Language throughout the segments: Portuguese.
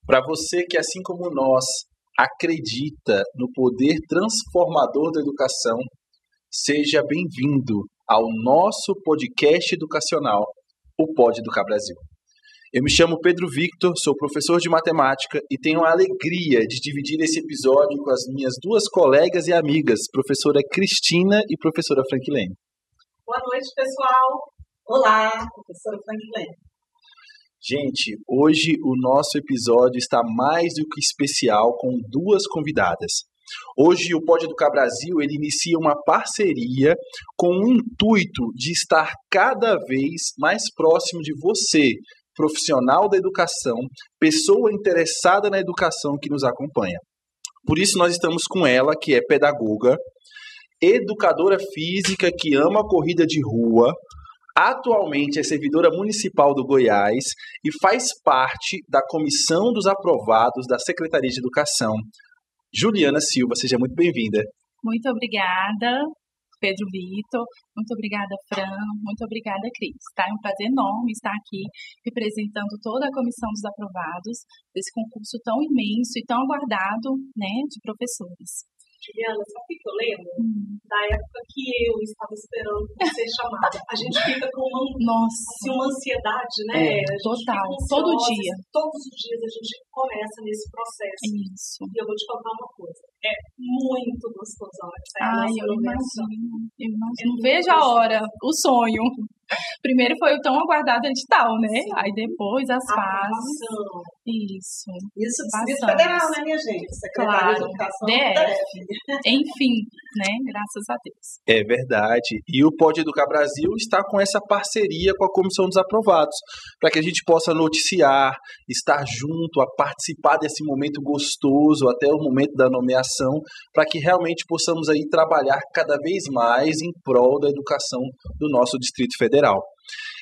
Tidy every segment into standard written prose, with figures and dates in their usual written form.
Para você que, assim como nós, acredita no poder transformador da educação, seja bem-vindo ao nosso podcast educacional, o Pode Educar Brasil. Eu me chamo Pedro Victor, sou professor de matemática e tenho a alegria de dividir esse episódio com as minhas duas colegas e amigas, professora Cristina e professora Frankilene. Boa noite, pessoal. Olá, professora Frankilene. Gente, hoje o nosso episódio está mais do que especial com duas convidadas. Hoje o Pode Educar Brasil ele inicia uma parceria com o intuito de estar cada vez mais próximo de você, profissional da educação, pessoa interessada na educação que nos acompanha. Por isso nós estamos com ela, que é pedagoga, educadora física que ama a corrida de rua, atualmente é servidora municipal do Goiás e faz parte da Comissão dos Aprovados da Secretaria de Educação. Juliana Silva, seja muito bem-vinda. Muito obrigada, Pedro Victor. Muito obrigada, Fran. Muito obrigada, Cris. Tá? É um prazer enorme estar aqui representando toda a Comissão dos Aprovados desse concurso tão imenso e tão aguardado, né, de professores. Juliana, sabe o que eu lembro? Da época que eu estava esperando ser chamada. A gente fica com uma ansiedade, né? Total, todo dia. Todos os dias a gente começa nesse processo. Isso. E eu vou te contar uma coisa. É muito gostoso. Eu imagino. Não vejo a hora, o sonho. Primeiro foi o tão aguardado edital, né? Sim. Aí depois as fases. Isso. Isso Distrito Federal, né, minha gente? Secretaria de Educação. DF. Enfim, né? Graças a Deus. É verdade. E o Pode Educar Brasil está com essa parceria com a Comissão dos Aprovados, para que a gente possa noticiar, estar junto, a participar desse momento gostoso até o momento da nomeação, para que realmente possamos aí trabalhar cada vez mais em prol da educação do nosso Distrito Federal.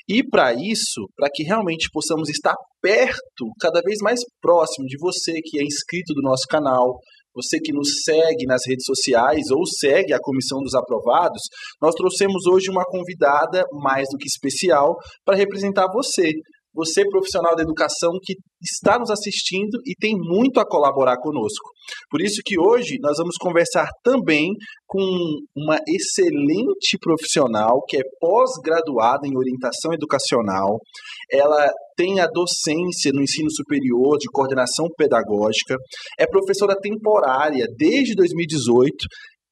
E para isso, para que realmente possamos estar perto, cada vez mais próximo de você que é inscrito do nosso canal, você que nos segue nas redes sociais ou segue a Comissão dos Aprovados, nós trouxemos hoje uma convidada mais do que especial para representar você. Você, profissional da educação, que está nos assistindo e tem muito a colaborar conosco. Por isso que hoje nós vamos conversar também com uma excelente profissional que é pós-graduada em orientação educacional. Ela tem a docência no ensino superior de coordenação pedagógica, é professora temporária desde 2018,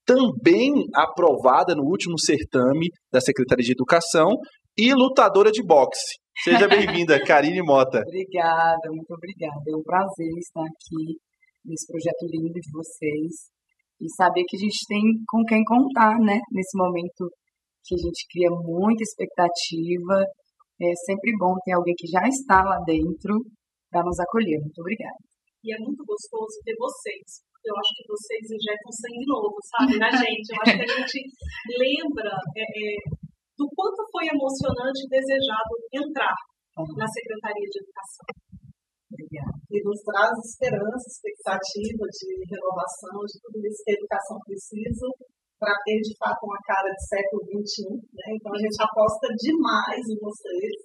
também aprovada no último certame da Secretaria de Educação e lutadora de boxe. Seja bem-vinda, Karine Mota. Obrigada, muito obrigada. É um prazer estar aqui nesse projeto lindo de vocês e saber que a gente tem com quem contar, né? Nesse momento que a gente cria muita expectativa. É sempre bom ter alguém que já está lá dentro para nos acolher. Muito obrigada. E é muito gostoso ter vocês. Eu acho que vocês injetam sangue novo, sabe, na gente. Eu acho que a gente lembra do quanto foi emocionante e desejado entrar na Secretaria de Educação. Obrigada. E nos traz esperança, expectativa de renovação, de tudo isso que a educação precisa para ter, de fato, uma cara de século XXI. Né? Então, a gente aposta demais em vocês,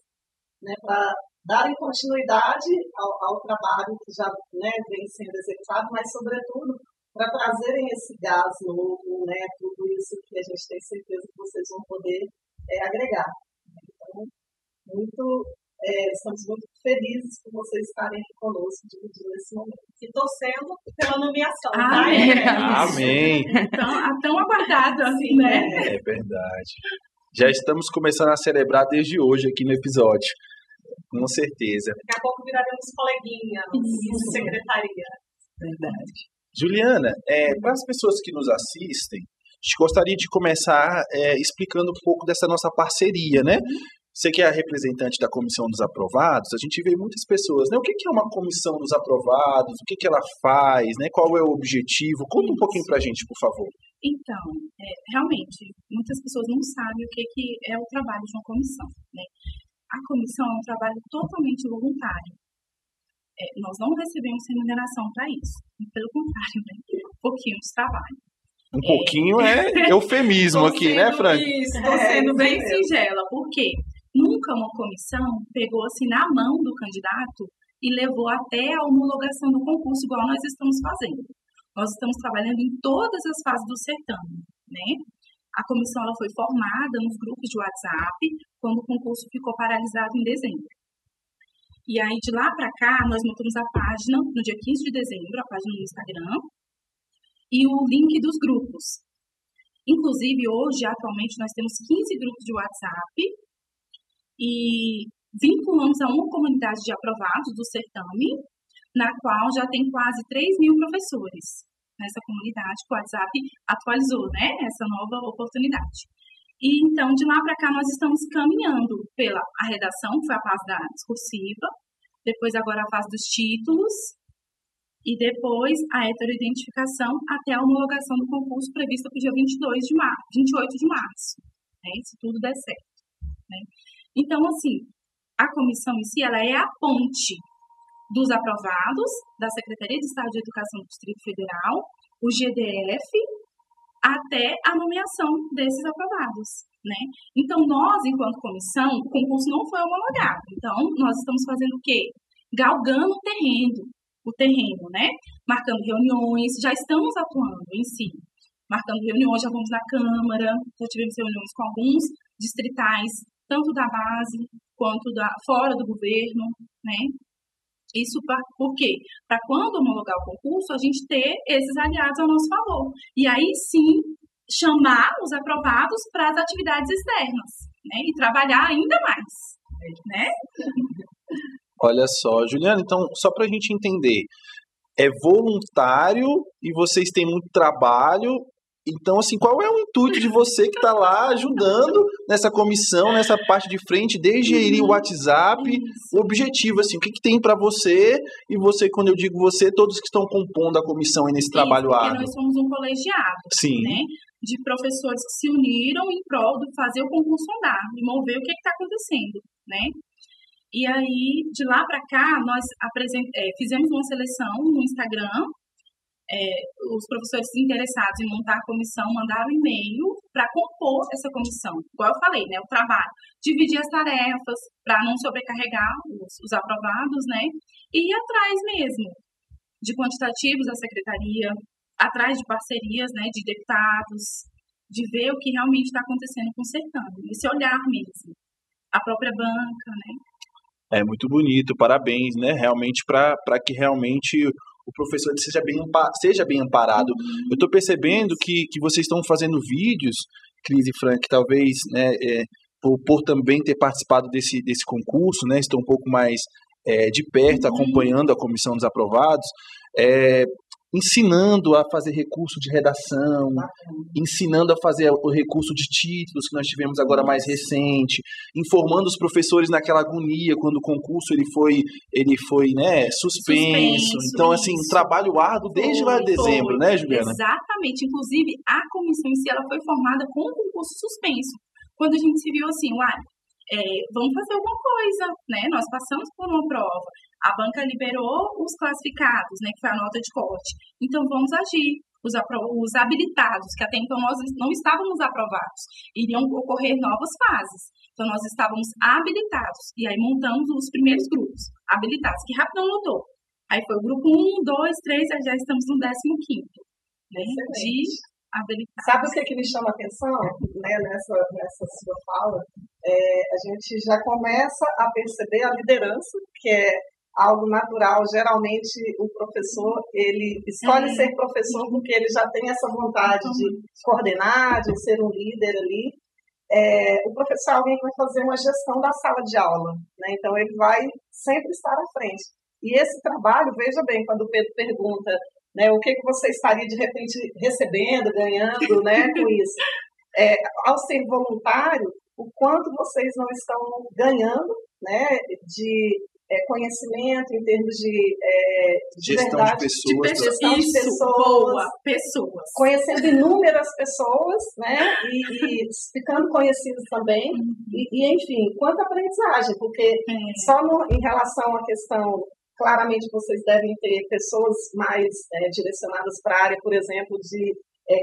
né, para darem continuidade ao trabalho que já, né, vem sendo executado, mas, sobretudo, para trazerem esse gás novo, né, tudo isso que a gente tem certeza que vocês vão poder agregar. Então, estamos muito felizes por vocês estarem aqui conosco, dividindo esse momento. E torcendo pela nomeação. Amém. Tão aguardada, assim, né? É verdade. Já estamos começando a celebrar desde hoje aqui no episódio. Com certeza. Daqui a pouco viraremos coleguinhas de secretaria. Verdade. Juliana, para as pessoas que nos assistem, a gente gostaria de começar explicando um pouco dessa nossa parceria, né? Você que é a representante da Comissão dos Aprovados, a gente vê muitas pessoas, né? O que é uma Comissão dos Aprovados? O que ela faz? Né? Qual é o objetivo? Conta um pouquinho para a gente, por favor. Então, realmente, muitas pessoas não sabem o que é o trabalho de uma comissão, né? A comissão é um trabalho totalmente voluntário. Nós não recebemos remuneração para isso. Pelo contrário, né? Pouquinho de trabalho. Um pouquinho é eufemismo aqui, né, Frank? Isso, estou sendo bem singela. Por quê? Nunca uma comissão pegou assim na mão do candidato e levou até a homologação do concurso, igual nós estamos fazendo. Nós estamos trabalhando em todas as fases do certame, né? A comissão ela foi formada nos grupos de WhatsApp quando o concurso ficou paralisado em dezembro. E aí, de lá para cá, nós montamos a página no dia 15 de dezembro, a página no Instagram, e o link dos grupos. Inclusive, hoje, atualmente, nós temos 15 grupos de WhatsApp e vinculamos a uma comunidade de aprovados do certame, na qual já tem quase 3.000 professores nessa comunidade que o WhatsApp atualizou, né, essa nova oportunidade. E então, de lá para cá, nós estamos caminhando pela a redação, que foi a fase da discursiva, depois agora a fase dos títulos, e depois a heteroidentificação até a homologação do concurso prevista para o dia 28 de março, né, se tudo der certo. Né. Então, assim, a comissão em si, ela é a ponte dos aprovados da Secretaria de Estado de Educação do Distrito Federal, o GDF, até a nomeação desses aprovados, né? Então, nós, enquanto comissão, o concurso não foi homologado. Então, nós estamos fazendo o quê? Galgando o terreno, né? Marcando reuniões, já estamos atuando em si. Marcando reuniões, já vamos na Câmara, já tivemos reuniões com alguns distritais, tanto da base quanto fora do governo, né? Isso por quê? Para quando homologar o concurso, a gente ter esses aliados ao nosso favor. E aí sim, chamar os aprovados para as atividades externas, né? E trabalhar ainda mais, né? Olha só, Juliana, então, só para a gente entender, é voluntário e vocês têm muito trabalho. Então, assim, qual é o intuito de você que está lá ajudando nessa comissão, nessa parte de frente, desde aí o WhatsApp, o objetivo, assim, o que tem para você, e você, quando eu digo você, todos que estão compondo a comissão aí nesse trabalho árduo. Porque nós somos um colegiado, sim, né, de professores que se uniram em prol de fazer o concurso andar, de mover o que está acontecendo, né. E aí, de lá para cá, nós fizemos uma seleção no Instagram. Os professores interessados em montar a comissão mandaram e-mail para compor essa comissão. Igual eu falei, né, o trabalho. Dividir as tarefas para não sobrecarregar os aprovados, né, e ir atrás mesmo de quantitativos da secretaria, atrás de parcerias, né, de deputados, de ver o que realmente está acontecendo com o certame, esse olhar mesmo. A própria banca, né. É muito bonito, parabéns, né, realmente, para que realmente o professor seja bem amparado. Eu estou percebendo que vocês estão fazendo vídeos, Cris e Frank, talvez, né, por também ter participado desse concurso, né, estão um pouco mais de perto, acompanhando a comissão dos aprovados, ensinando a fazer recurso de redação, ensinando a fazer o recurso de títulos que nós tivemos agora mais recente, informando os professores naquela agonia quando o concurso ele foi, né, suspenso. Então, assim, um trabalho árduo desde lá de dezembro, né, Juliana? Exatamente. Inclusive, a comissão em si ela foi formada com o concurso suspenso. Quando a gente se viu assim, vamos fazer alguma coisa, né? Nós passamos por uma prova. A banca liberou os classificados, né, que foi a nota de corte. Então, vamos agir. Os habilitados, que até então nós não estávamos aprovados, iriam ocorrer novas fases. Então, nós estávamos habilitados. E aí, montamos os primeiros grupos habilitados, que rapidão lotou. Aí foi o grupo 1, 2, 3, aí já estamos no 15º, né, de habilitados. Sabe o que me chama a atenção, né, nessa sua fala? A gente já começa a perceber a liderança, que é algo natural. Geralmente o professor, ele escolhe ser professor porque ele já tem essa vontade de coordenar, de ser um líder ali. O professor é alguém que vai fazer uma gestão da sala de aula, né? Então ele vai sempre estar à frente. E esse trabalho, veja bem, quando o Pedro pergunta, né, o que você estaria de repente recebendo, ganhando, né, com isso. Ao ser voluntário, o quanto vocês não estão ganhando, né, de conhecimento em termos de gestão verdade, de pessoas, conhecendo inúmeras pessoas, né, e ficando conhecidos também, e enfim, quanta aprendizagem, porque só em relação à questão, claramente vocês devem ter pessoas mais direcionadas para a área, por exemplo, de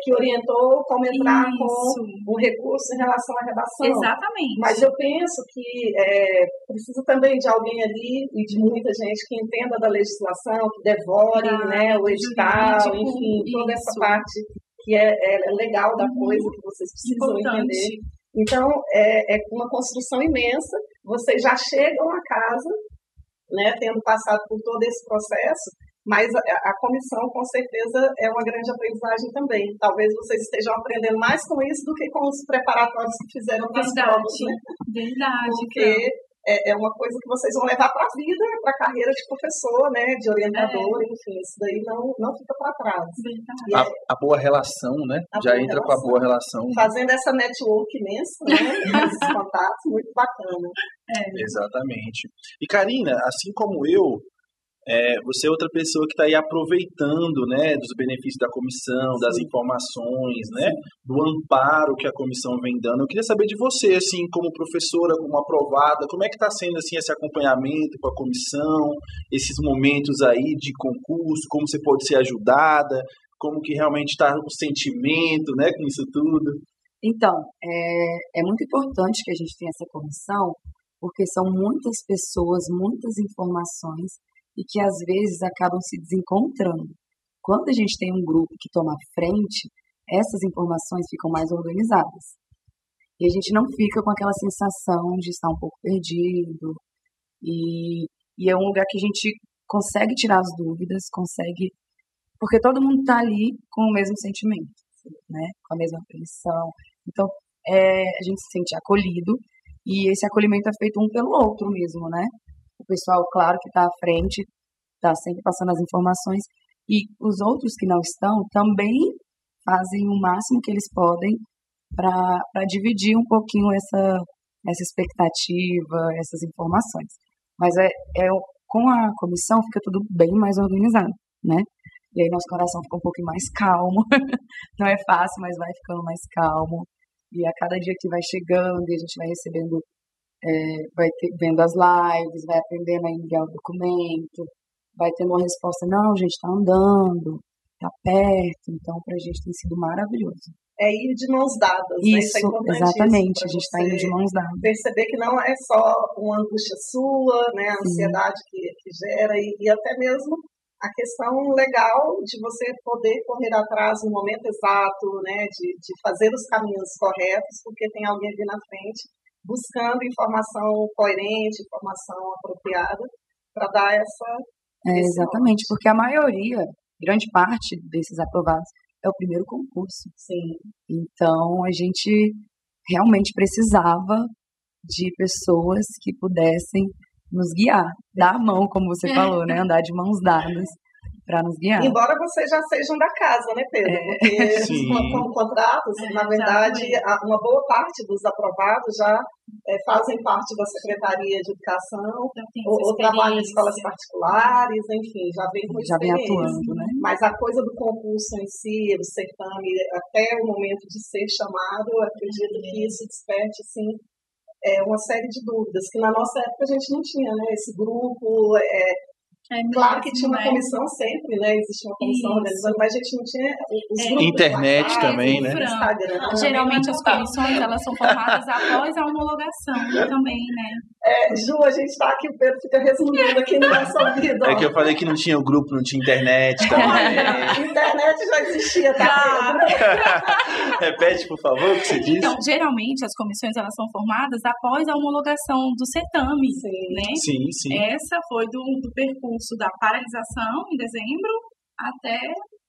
que orientou como entrar Isso. com um recurso em relação à redação. Exatamente. Mas eu penso que precisa também de alguém ali e de muita gente que entenda da legislação, que devore, né, o edital, jurídico, enfim, toda essa isso. parte que é legal da coisa, que vocês precisam entender. Então, é uma construção imensa. Vocês já chegam a casa, né, tendo passado por todo esse processo, mas a comissão, com certeza, é uma grande aprendizagem também. Talvez vocês estejam aprendendo mais com isso do que com os preparatórios que fizeram para as provas, né? Verdade. Porque é uma coisa que vocês vão levar para a vida, para a carreira de professor, né, de orientador, enfim, isso daí não fica para trás. A boa relação, né? Já entra com a boa relação. Fazendo essa network imensa, né? Esses contatos, muito bacana. Exatamente. E Karina, assim como eu, você é outra pessoa que está aí aproveitando, né, dos benefícios da comissão, das informações, né, do amparo que a comissão vem dando. Eu queria saber de você, assim, como professora, como aprovada, como é que está sendo assim esse acompanhamento com a comissão, esses momentos aí de concurso, como você pode ser ajudada, como que realmente está o sentimento, né, com isso tudo. Então, é muito importante que a gente tenha essa comissão, porque são muitas pessoas, muitas informações, e que às vezes acabam se desencontrando. Quando a gente tem um grupo que toma a frente, essas informações ficam mais organizadas. E a gente não fica com aquela sensação de estar um pouco perdido. E é um lugar que a gente consegue tirar as dúvidas, consegue... Porque todo mundo está ali com o mesmo sentimento, né? Com a mesma apreensão. Então, a gente se sente acolhido, e esse acolhimento é feito um pelo outro mesmo, né? O pessoal, claro, que está à frente, está sempre passando as informações, e os outros que não estão também fazem o máximo que eles podem para dividir um pouquinho essa expectativa, essas informações. Mas com a comissão fica tudo bem mais organizado, né? E aí nosso coração fica um pouquinho mais calmo. Não é fácil, mas vai ficando mais calmo. E a cada dia que vai chegando e a gente vai recebendo, vendo as lives, vai aprendendo a enviar o documento, vai tendo uma resposta, não, gente, está andando, está perto. Então, para a gente tem sido maravilhoso. É ir de mãos dadas, né? Isso, exatamente, a gente está indo de mãos dadas. Perceber que não é só uma angústia sua, né, a ansiedade que gera, e até mesmo a questão legal de você poder correr atrás no momento exato, né, de fazer os caminhos corretos, porque tem alguém ali na frente buscando informação coerente, informação apropriada, para dar exatamente, porque a maioria, grande parte desses aprovados, é o primeiro concurso. Sim. Então, a gente realmente precisava de pessoas que pudessem nos guiar, dar a mão, como você falou, né? Andar de mãos dadas para nos guiar. Embora vocês já sejam da casa, né, Pedro? Porque com contratos, na verdade, uma boa parte dos aprovados já fazem parte da Secretaria de Educação, ou trabalham em escolas particulares, enfim, já vem com experiência. Já vem atuando, né? Mas a coisa do concurso em si, do certame, até o momento de ser chamado, eu acredito que isso desperte, assim, uma série de dúvidas, que na nossa época a gente não tinha, né? Esse grupo... claro que tinha uma comissão sempre, né? Existia uma comissão organizando, mas a gente não tinha os grupos. Internet também, né? Instagram. Geralmente as comissões, elas são formadas após a homologação também, né? Ju, a gente tá aqui, o Pedro fica respondendo aqui no nosso ouvido. É que eu falei que não tinha o grupo, não tinha internet também. Internet já existia, tá, Pedro? Repete, por favor, o que você disse. Então, geralmente as comissões, elas são formadas após a homologação do certame, né? Sim. Essa foi do percurso da paralisação em dezembro até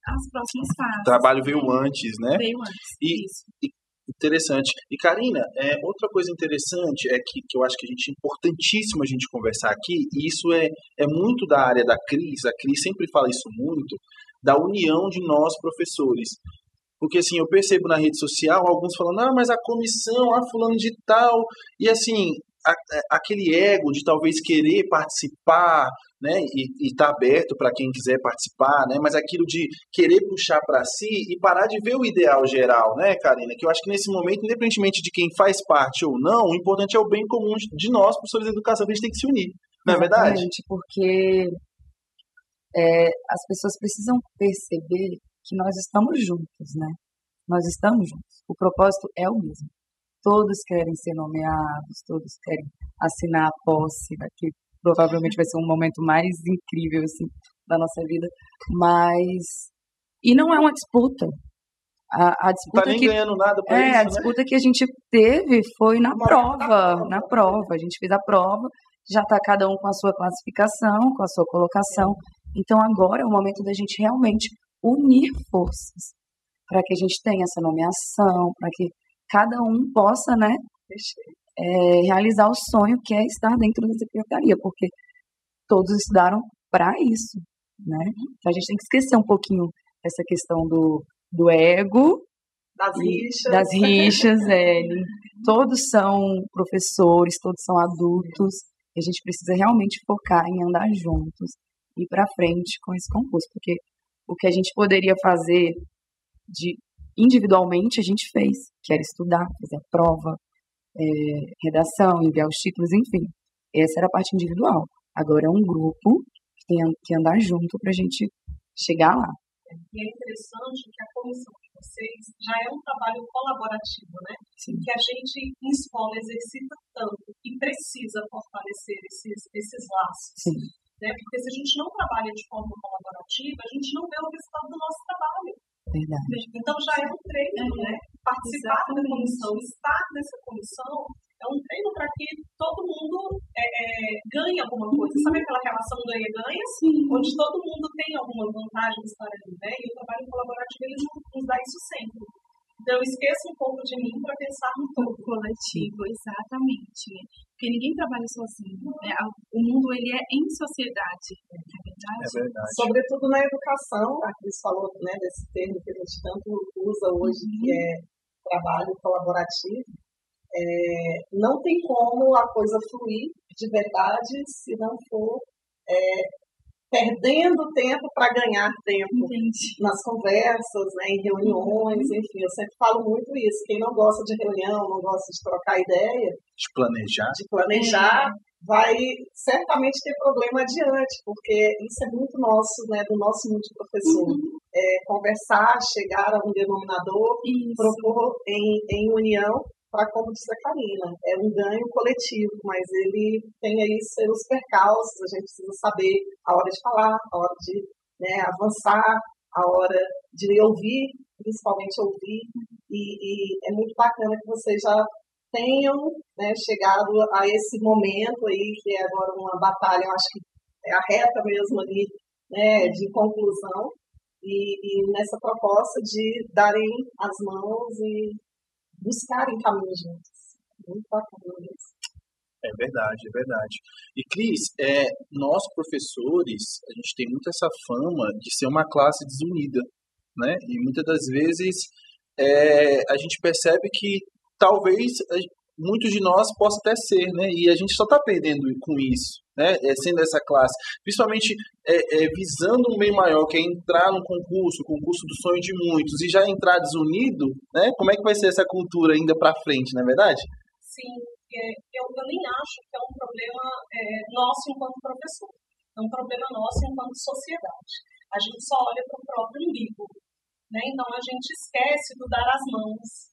as próximas fases. O trabalho veio antes, né? Veio antes, isso. Interessante. E, Karina, outra coisa interessante que eu acho que é importantíssimo a gente conversar aqui, e isso é muito da área da Cris, a Cris sempre fala isso muito, da união de nós professores. Porque, assim, eu percebo na rede social alguns falando, mas a comissão, fulano de tal, e assim, aquele ego de talvez querer participar, né, e tá aberto para quem quiser participar, né, mas aquilo de querer puxar para si e parar de ver o ideal geral, né, Karina, que eu acho que nesse momento, independentemente de quem faz parte ou não, o importante é o bem comum de nós, professores de educação, que a gente tem que se unir, não é verdade? Exatamente, porque as pessoas precisam perceber que nós estamos juntos, né, nós estamos juntos. O propósito é o mesmo. Todos querem ser nomeados, todos querem assinar a posse, que provavelmente vai ser um momento mais incrível assim, da nossa vida. Mas... E não é uma disputa. A disputa não tá nem ganhando nada para isso, a disputa que a gente teve foi na prova. A gente fez a prova, já está cada um com a sua classificação, com a sua colocação. Então agora é o momento da gente realmente unir forças para que a gente tenha essa nomeação, para que cada um possa, né, realizar o sonho que é estar dentro da secretaria, porque todos estudaram para isso, né? Então a gente tem que esquecer um pouquinho essa questão do ego, das rixas. Todos são professores, todos são adultos, e a gente precisa realmente focar em andar juntos e ir para frente com esse concurso, porque o que a gente poderia fazer individualmente a gente fez, que era estudar, fazer a prova, redação, enviar os títulos, enfim. Essa era a parte individual. Agora é um grupo que tem que andar junto para a gente chegar lá. E é interessante que a comissão de vocês já é um trabalho colaborativo, né? Sim. Que a gente em escola exercita tanto e precisa fortalecer esses laços. Sim. Né? Porque se a gente não trabalha de forma colaborativa, a gente não vê o resultado do nosso trabalho. Verdade. Então já é um treino, né? Participar da comissão, estar nessa comissão é um treino para que todo mundo ganhe alguma coisa. Sabe aquela relação ganha-ganha? Onde todo mundo tem alguma vantagem de estar ali, né? E o trabalho colaborativo ele nos dá isso sempre. Então eu esqueço um pouco de mim para pensar no todo. Coletivo, exatamente. Porque ninguém trabalha sozinho, né? O mundo ele é em sociedade, é verdade? É verdade. Sobretudo na educação, a Cris falou, né, desse termo que a gente tanto usa hoje, que é trabalho colaborativo. Não tem como a coisa fluir de verdade se não for perdendo tempo para ganhar tempo. Entendi. Nas conversas, né, em reuniões, enfim, eu sempre falo muito isso. Quem não gosta de reunião, não gosta de trocar ideia, De planejar, vai certamente ter problema adiante, porque isso é muito nosso, né, do nosso mundo de professor. Conversar, chegar a um denominador, propor em união, para, como disse a Karina, é um ganho coletivo, mas ele tem aí seus percalços, a gente precisa saber a hora de falar, a hora de, né, avançar, a hora de ouvir, principalmente ouvir, e é muito bacana que vocês já tenham, né, chegado a esse momento aí, que é agora uma batalha, eu acho que é a reta mesmo ali, né, de conclusão, e nessa proposta de darem as mãos e buscarem caminhos juntos. Muito bacana isso. É verdade, é verdade. E, Cris, nós professores, a gente tem muito essa fama de ser uma classe desunida, né? E muitas das vezes a gente percebe que talvez muitos de nós possa até ser, né? E a gente só está perdendo com isso, né? Sendo essa classe. Principalmente visando um bem maior, que é entrar no concurso, o concurso do sonho de muitos, e já entrar desunido, né? Como é que vai ser essa cultura ainda para frente, não é verdade? Sim, eu nem acho que é um problema nosso enquanto professor. É um problema nosso enquanto sociedade. A gente só olha para o próprio umbigo, né? Então a gente esquece do dar as mãos,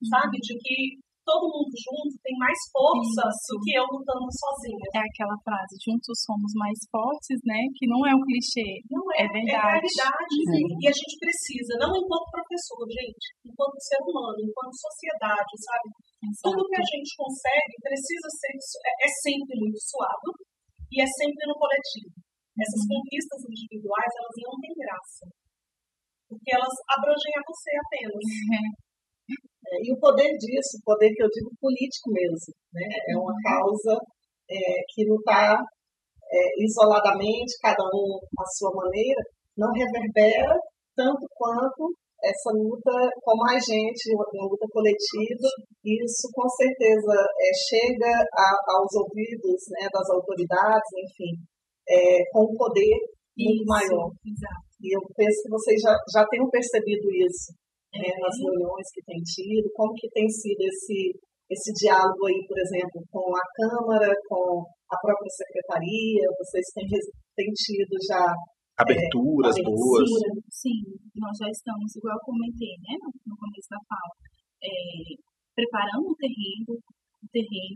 sabe? De que todo mundo junto tem mais força do que eu lutando sozinha. É aquela frase, juntos somos mais fortes, né? Que não é um clichê, não é verdade. É realidade. E a gente precisa, não enquanto professor, gente, enquanto ser humano, enquanto sociedade, sabe? Exato. Tudo que a gente consegue precisa ser, é sempre muito suado e é sempre no coletivo. Essas conquistas individuais, elas não têm graça. Porque elas abrangem a você apenas. E o poder disso, o poder que eu digo político mesmo, né? É uma causa que não está isoladamente, cada um à sua maneira, não reverbera tanto quanto essa luta com mais gente, uma luta coletiva. Isso com certeza chega aos ouvidos, né, das autoridades, enfim, com um poder muito maior. Exato. E eu penso que vocês já tenham percebido isso. Nas reuniões que tem tido, como que tem sido esse diálogo aí, por exemplo, com a Câmara, com a própria Secretaria, vocês têm tido já aberturas boas. Sim, nós já estamos, igual eu comentei, né, no começo da fala, preparando o terreno,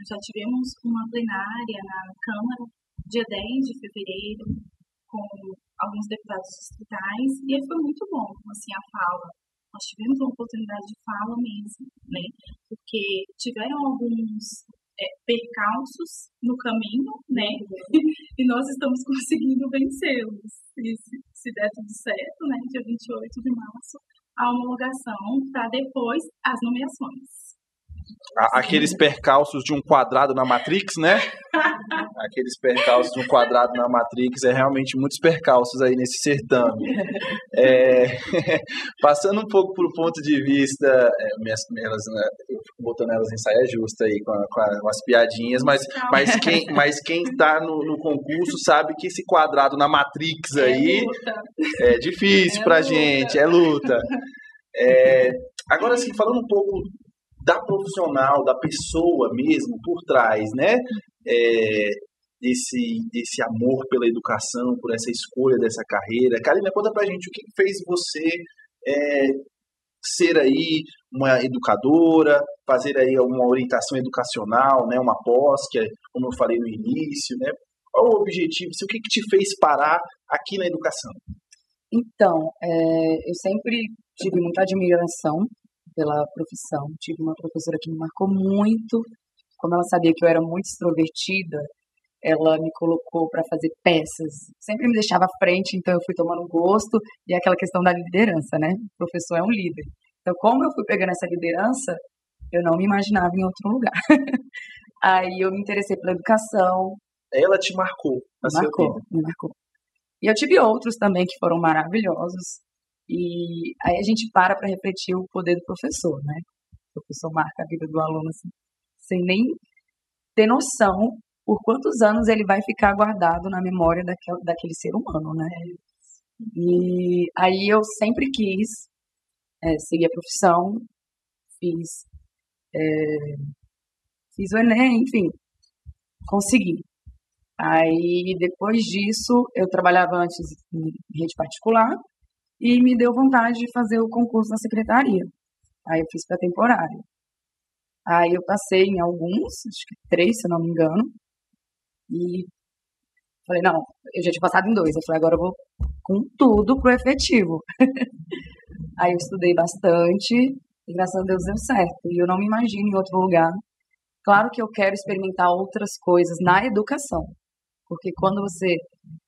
já tivemos uma plenária na Câmara, dia 10 de fevereiro, com alguns deputados distritais, e foi muito bom, assim, a fala. Nós tivemos uma oportunidade de fala mesmo, né, porque tiveram alguns percalços no caminho, né, e nós estamos conseguindo vencê-los. Se der tudo certo, né, dia 28 de março, a homologação para depois as nomeações. Aqueles percalços de um quadrado na Matrix, né? Aqueles percalços de um quadrado na Matrix, realmente muitos percalços aí nesse certame. Passando um pouco para o ponto de vista, eu fico botando elas em saia justa aí com as piadinhas, mas quem está no concurso sabe que esse quadrado na Matrix aí é difícil pra gente, é luta. Agora, assim, falando um pouco da profissional, da pessoa mesmo por trás, né? Desse amor pela educação, por essa escolha dessa carreira. Karina, conta pra gente o que fez você ser aí uma educadora, fazer aí alguma orientação educacional, né? Uma pós, que é, como eu falei no início, né? Qual o objetivo? O que te fez parar aqui na educação? Então, eu sempre tive muita admiração pela profissão. Tive uma professora que me marcou muito. Como ela sabia que eu era muito extrovertida, ela me colocou para fazer peças. Sempre me deixava à frente, então eu fui tomando gosto. E aquela questão da liderança, né? O professor é um líder. Então, como eu fui pegando essa liderança, eu não me imaginava em outro lugar. Aí eu me interessei pela educação. Ela te marcou? Me marcou. E eu tive outros também que foram maravilhosos. E aí a gente para refletir o poder do professor, né? O professor marca a vida do aluno assim, sem nem ter noção por quantos anos ele vai ficar guardado na memória daquele ser humano, né? E aí eu sempre quis seguir a profissão, fiz o Enem, enfim, consegui. Aí depois disso eu trabalhava antes em rede particular, e me deu vontade de fazer o concurso na secretaria. Aí eu fiz para temporário. Aí eu passei em alguns, acho que 3, se eu não me engano. E falei, não, eu já tinha passado em 2. Eu falei, agora eu vou com tudo pro efetivo. Aí eu estudei bastante e graças a Deus deu certo. E eu não me imagino em outro lugar. Claro que eu quero experimentar outras coisas na educação. Porque quando você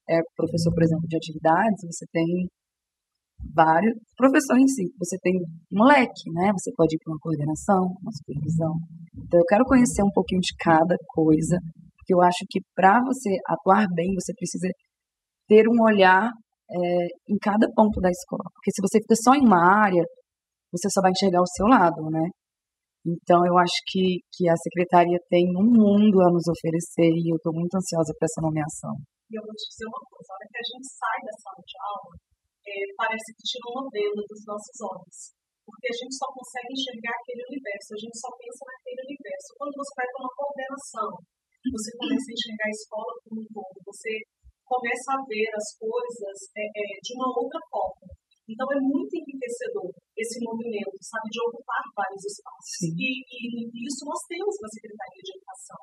é professor, por exemplo, de atividades, você tem vários professores em si, você tem um leque, né? Você pode ir para uma coordenação, uma supervisão. Então, eu quero conhecer um pouquinho de cada coisa, porque eu acho que para você atuar bem, você precisa ter um olhar em cada ponto da escola. Porque se você fica só em uma área, você só vai enxergar o seu lado, né? Então, eu acho que a secretaria tem um mundo a nos oferecer e eu estou muito ansiosa para essa nomeação. E eu vou te dizer uma coisa, a hora que a gente sai da sala de aula, parece que tira uma venda dos nossos olhos. Porque a gente só consegue enxergar aquele universo, a gente só pensa naquele universo. Quando você vai para uma coordenação, você começa a enxergar a escola como um todo, você começa a ver as coisas de uma outra forma. Então é muito enriquecedor esse movimento, sabe, de ocupar vários espaços. E isso nós temos na Secretaria de Educação.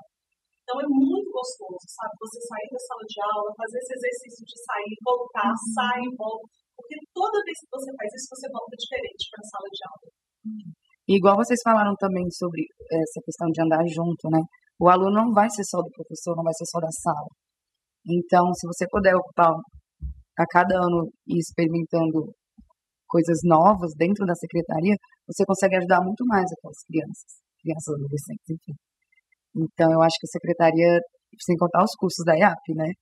Então é muito gostoso, sabe, você sair da sala de aula, fazer esse exercício de sair, voltar, sair e volta. Porque toda vez que você faz isso, você volta diferente para a sala de aula. E igual vocês falaram também sobre essa questão de andar junto, né? O aluno não vai ser só do professor, não vai ser só da sala. Então, se você puder ocupar a cada ano e experimentando coisas novas dentro da secretaria, você consegue ajudar muito mais aquelas crianças, adolescentes, enfim. Então, eu acho que a secretaria, sem contar os cursos da IAP, né?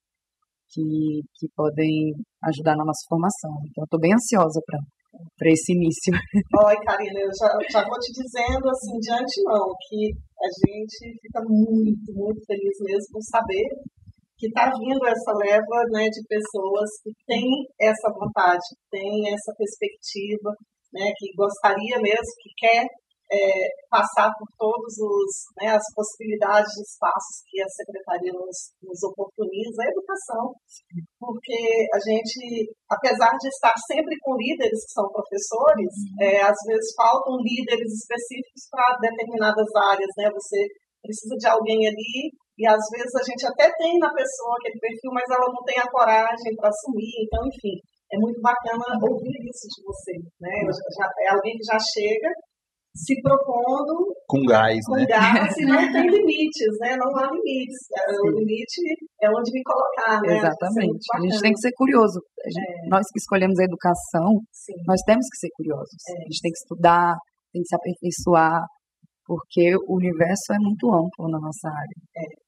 Que podem ajudar na nossa formação. Então, eu estou bem ansiosa para esse início. Oi, Karina, eu já vou te dizendo, assim, de antemão, que a gente fica muito, muito feliz mesmo por saber que está vindo essa leva, né, de pessoas que têm essa vontade, que têm essa perspectiva, né, que gostaria mesmo, que quer passar por todos as possibilidades de espaços que a Secretaria nos oportuniza, a educação, porque a gente, apesar de estar sempre com líderes que são professores, às vezes faltam líderes específicos para determinadas áreas, né? Você precisa de alguém ali e às vezes a gente até tem na pessoa aquele perfil, mas ela não tem a coragem para assumir, então, enfim, é muito bacana ouvir isso de você, né? É alguém que já chega se propondo com gás, com gás, e não tem limites, né? Não há limites. O limite é onde me colocar, né? Exatamente. A gente tem que ser curioso. Nós que escolhemos a educação, nós temos que ser curiosos. A gente tem que estudar, tem que se aperfeiçoar, porque o universo é muito amplo na nossa área.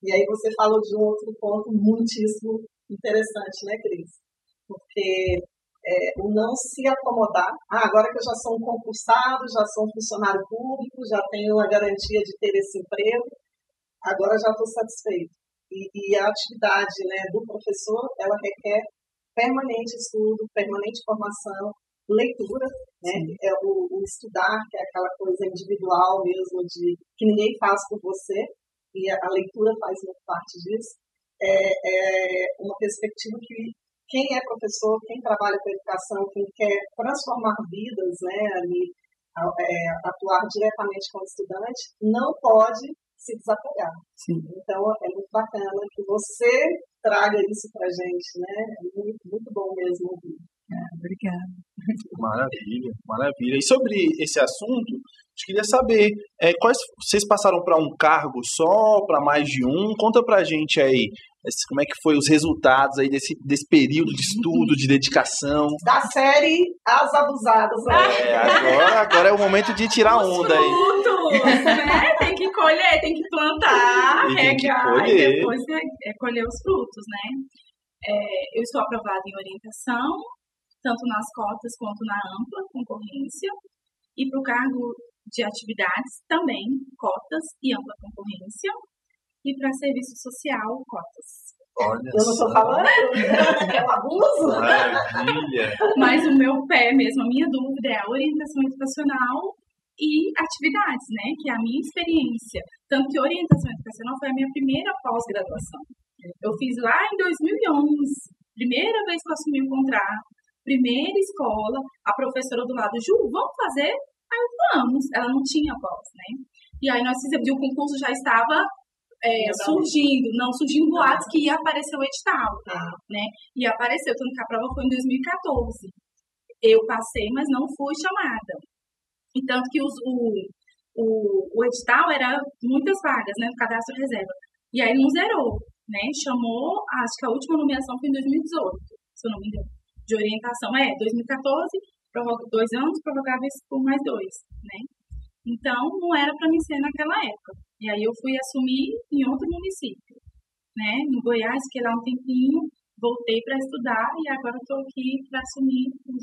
E aí você falou de um outro ponto muitíssimo interessante, né, Cris? Porque o não se acomodar. Agora que eu já sou um concursado, já sou um funcionário público, já tenho a garantia de ter esse emprego, agora já estou satisfeito. E a atividade, né, do professor, ela requer permanente estudo, permanente formação, leitura, né? O estudar, que é aquela coisa individual mesmo, que ninguém faz por você, e a leitura faz muito parte disso. É uma perspectiva que quem é professor, quem trabalha com educação, quem quer transformar vidas, né, ali, atuar diretamente com o estudante, não pode se desapegar. Sim. Então, é muito bacana que você traga isso para a gente, né? É muito, muito bom mesmo ouvir. Obrigada. Maravilha, maravilha. E sobre esse assunto, eu queria saber, vocês passaram para um cargo só, para mais de um? Conta pra gente aí, como é que foi os resultados aí desse período de estudo, de dedicação. Da série As Abusadas. Agora é o momento de tirar onda aí. Frutos, né? Tem que colher, tem que plantar, regar e depois colher os frutos, né? Eu estou aprovada em orientação, tanto nas cotas quanto na ampla concorrência, e para o cargo de atividades também, cotas e ampla concorrência, e para serviço social, cotas. Olha, eu não estou falando, é um abuso. Maravilha. Mas o meu pé mesmo, a minha dúvida é a orientação educacional e atividades, né, que é a minha experiência. Tanto que orientação educacional foi a minha primeira pós-graduação. Eu fiz lá em 2011, primeira vez que eu assumi o contrato, primeira escola, a professora do lado, Ju, vamos fazer? Aí eu, vamos. Ela não tinha pós, né? E aí nós fizemos, e o concurso já estava surgindo boatos que ia aparecer o edital, né? E apareceu, tanto que a prova foi em 2014. Eu passei, mas não fui chamada. E tanto que o edital era muitas vagas, né? Do cadastro reserva. E aí não zerou, né? Chamou, acho que a última nomeação foi em 2018, se eu não me engano. De orientação, 2014, 2 anos, prorrogáveis por mais 2, né? Então, não era para mim ser naquela época. E aí eu fui assumir em outro município, né? No Goiás, fiquei lá um tempinho, voltei para estudar e agora estou aqui para assumir como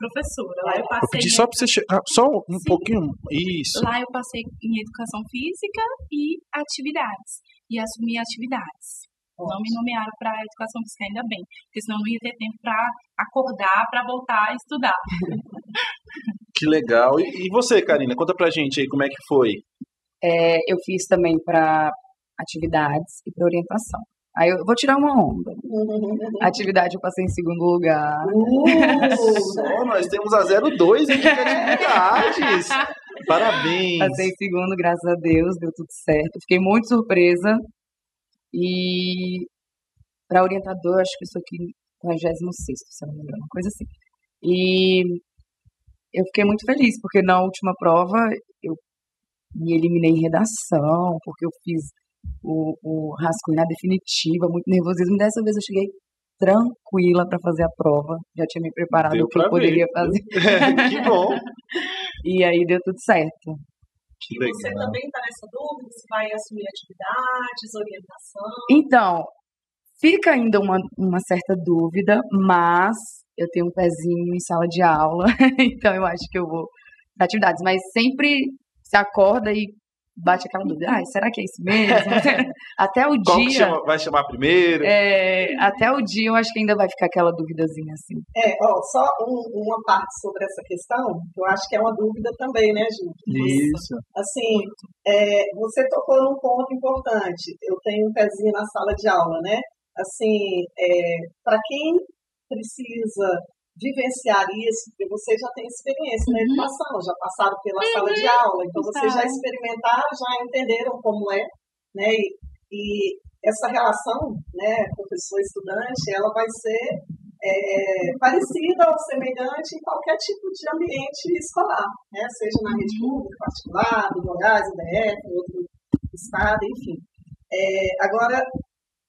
professora. Lá eu passei. Vou pedir só para você chegar, só um pouquinho. Isso. Lá eu passei em educação física e atividades. E assumi atividades. Não me nomearam para educação física, ainda bem, porque senão não ia ter tempo para acordar, para voltar a estudar. Que legal. E você, Karina, conta pra gente aí como é que foi. Eu fiz também para atividades e para orientação. Aí eu vou tirar uma onda. Atividade eu passei em segundo lugar. Só nós temos a 02 em atividades. Parabéns. Passei em segundo, graças a Deus, deu tudo certo. Fiquei muito surpresa. E para orientador, acho que eu estou aqui no 26º, se eu não me engano, uma coisa assim. E eu fiquei muito feliz, porque na última prova eu me eliminei em redação, porque eu fiz o rascunho na definitiva, muito nervosismo. Dessa vez eu cheguei tranquila para fazer a prova, já tinha me preparado o que eu poderia fazer. Que bom! E aí deu tudo certo. E você também está nessa dúvida se vai assumir atividades, orientação? Então, fica ainda uma certa dúvida, mas eu tenho um pezinho em sala de aula, então eu acho que eu vou para atividades. Mas sempre se acorda e bate aquela dúvida, será que é isso mesmo? Até o Qual que dia... vai chamar primeiro? Até o dia eu acho que ainda vai ficar aquela duvidazinha assim. Só uma parte sobre essa questão, que eu acho que é uma dúvida também, né, Ju? Isso. Assim, você tocou num ponto importante. Eu tenho um pezinho na sala de aula, né? Assim, para quem precisa vivenciar isso, porque vocês já têm experiência na educação, já passaram pela sala de aula, então vocês já experimentaram, já entenderam como é, né? E essa relação, né, professor-estudante, ela vai ser parecida ou semelhante em qualquer tipo de ambiente escolar, né? Seja na rede pública, particular, do Goiás, IDF, outro estado, enfim. Agora,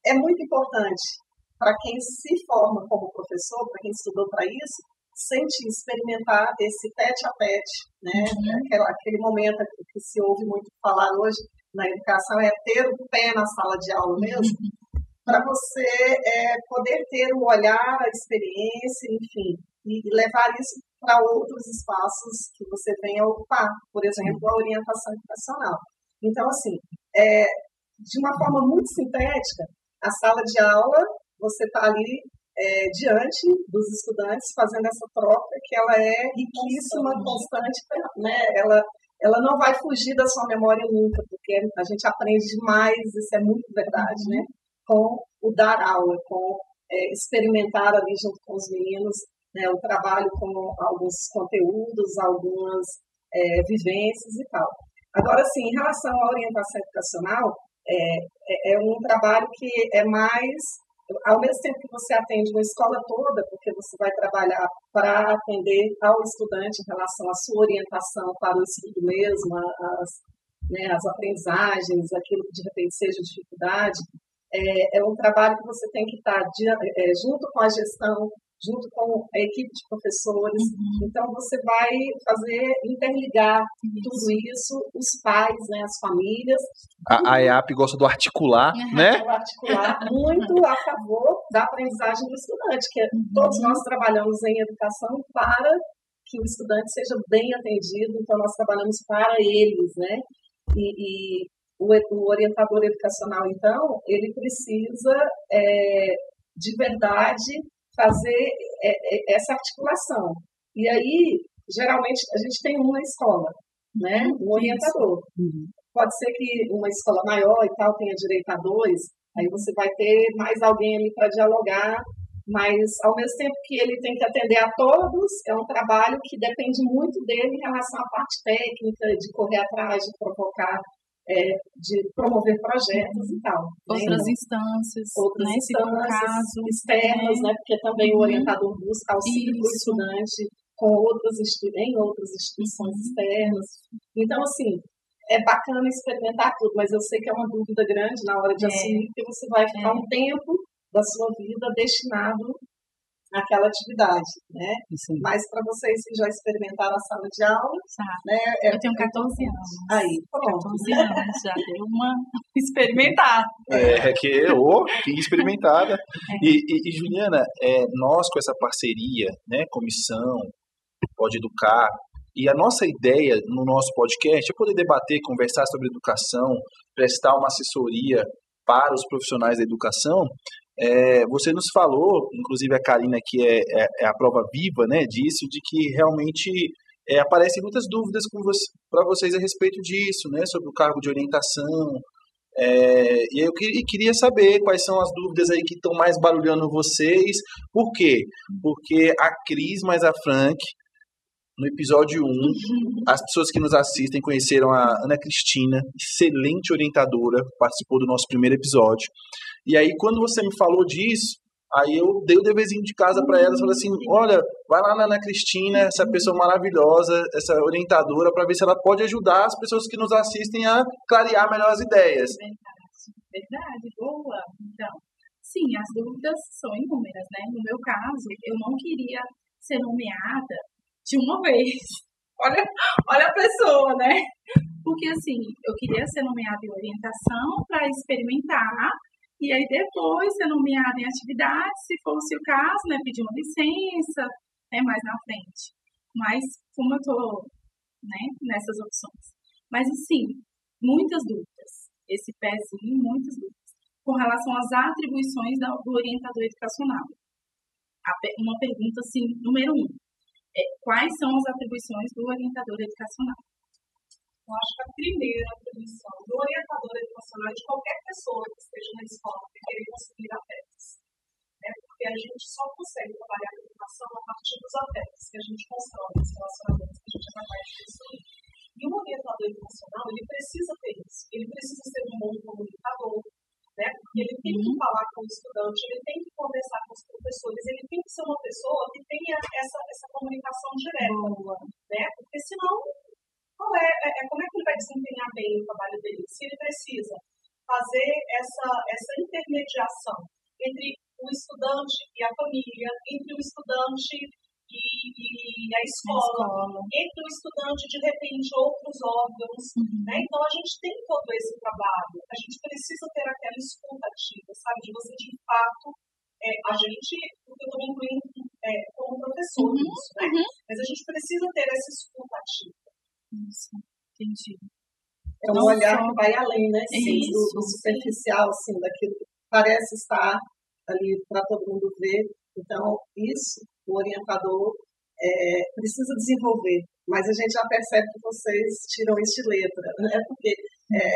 é muito importante para quem se forma como professor, para quem estudou para isso, sentir, experimentar esse tete-a-tete, né? Aquele momento que se ouve muito falar hoje na educação, é ter o pé na sala de aula mesmo, para você poder ter o olhar, a experiência, enfim, e levar isso para outros espaços que você venha ocupar, por exemplo, a orientação educacional. Então, assim, de uma forma muito sintética, a sala de aula, você está ali diante dos estudantes fazendo essa troca, que ela é riquíssima, constante, né? Ela não vai fugir da sua memória nunca, porque a gente aprende demais, isso é muito verdade, né? Com o dar aula, com experimentar ali junto com os meninos, né? O trabalho com alguns conteúdos, algumas vivências e tal. Agora, sim, em relação à orientação educacional, é um trabalho que é mais, ao mesmo tempo que você atende uma escola toda, porque você vai trabalhar para atender ao estudante em relação à sua orientação para o estudo mesmo, as aprendizagens, aquilo que de repente seja dificuldade, é um trabalho que você tem que estar junto com a gestão, junto com a equipe de professores. Então, você vai interligar tudo isso, os pais, né, as famílias. A EAP gosta do articular, né? Do articular, muito a favor da aprendizagem do estudante, que todos nós trabalhamos em educação para que o estudante seja bem atendido, então nós trabalhamos para eles, né? E o orientador educacional, então, ele precisa, de verdade, fazer essa articulação. E aí, geralmente, a gente tem uma escola, né? Um orientador. Pode ser que uma escola maior e tal tenha direito a 2, aí você vai ter mais alguém ali para dialogar, mas, ao mesmo tempo que ele tem que atender a todos, é um trabalho que depende muito dele em relação à parte técnica, de correr atrás, de provocar, de promover projetos e tal. Outras instâncias, outras né, instâncias externas, né, porque também o orientador busca auxílio do estudante em outras instituições externas. Então, assim, é bacana experimentar tudo, mas eu sei que é uma dúvida grande na hora de assumir, porque você vai ficar um tempo da sua vida destinado àquela atividade, né? Sim. Mas para vocês que já experimentaram a sala de aula, né? Eu tenho 14 anos. Aí, pronto. 14 anos, já deu uma experimentada. Que experimentada. E Juliana, nós com essa parceria, né, comissão, Pode Educar, e a nossa ideia no nosso podcast é poder debater, conversar sobre educação, prestar uma assessoria para os profissionais da educação. Você nos falou, inclusive a Karina, que é a prova viva, né, disso, de que realmente aparecem muitas dúvidas para vocês a respeito disso, né, sobre o cargo de orientação. E eu queria saber quais são as dúvidas aí que estão mais barulhando vocês. Por quê? Porque a Cris mais a Frank, no episódio 1, as pessoas que nos assistem conheceram a Ana Cristina, excelente orientadora, participou do nosso primeiro episódio. E aí, quando você me falou disso, aí eu dei o deverzinho de casa para elas, falei assim, olha, vai lá na Ana Cristina, essa pessoa maravilhosa, essa orientadora, para ver se ela pode ajudar as pessoas que nos assistem a clarear melhor as ideias. Verdade, boa. Então, sim, as dúvidas são inúmeras, né? No meu caso, eu não queria ser nomeada de uma vez. Olha a pessoa, né? Porque, assim, eu queria ser nomeada em orientação para experimentar, e aí depois ser nomeada em atividade, se fosse o caso, né, pedir uma licença, né, mais na frente. Mas como eu estou, né, nessas opções. Mas assim, muitas dúvidas. Esse pezinho, muitas dúvidas. Com relação às atribuições do orientador educacional. Uma pergunta, assim, número 1. Quais são as atribuições do orientador educacional? Eu acho que a primeira atribuição do orientador educacional de qualquer pessoa que esteja na escola é querer conseguir afetos. Porque a gente só consegue trabalhar a educação a partir dos afetos que a gente constrói, dos relacionamentos que a gente é capaz de construir. E o orientador educacional, ele precisa ter isso. Ele precisa ser um bom comunicador, né? Porque ele tem que falar com o estudante, ele tem que conversar com os professores, ele tem que ser uma pessoa que tenha essa comunicação direta, né? Porque senão, como é que ele vai desempenhar bem o trabalho dele? Se ele precisa fazer essa intermediação entre o estudante e a família, entre o estudante e a escola, entre o estudante, de repente, outros órgãos, né? Então, a gente tem todo esse trabalho, a gente precisa ter aquela escuta ativa, sabe? De você, de fato, a gente, porque eu estou me incluindo como professor nisso, né? Mas a gente precisa ter essa escuta ativa. Isso, entendi. É um olhar que vai além, né? Sim, do superficial, assim, daquilo que parece estar ali para todo mundo ver. Então, isso, o orientador precisa desenvolver. Mas a gente já percebe que vocês tiram isso de letra, né? Porque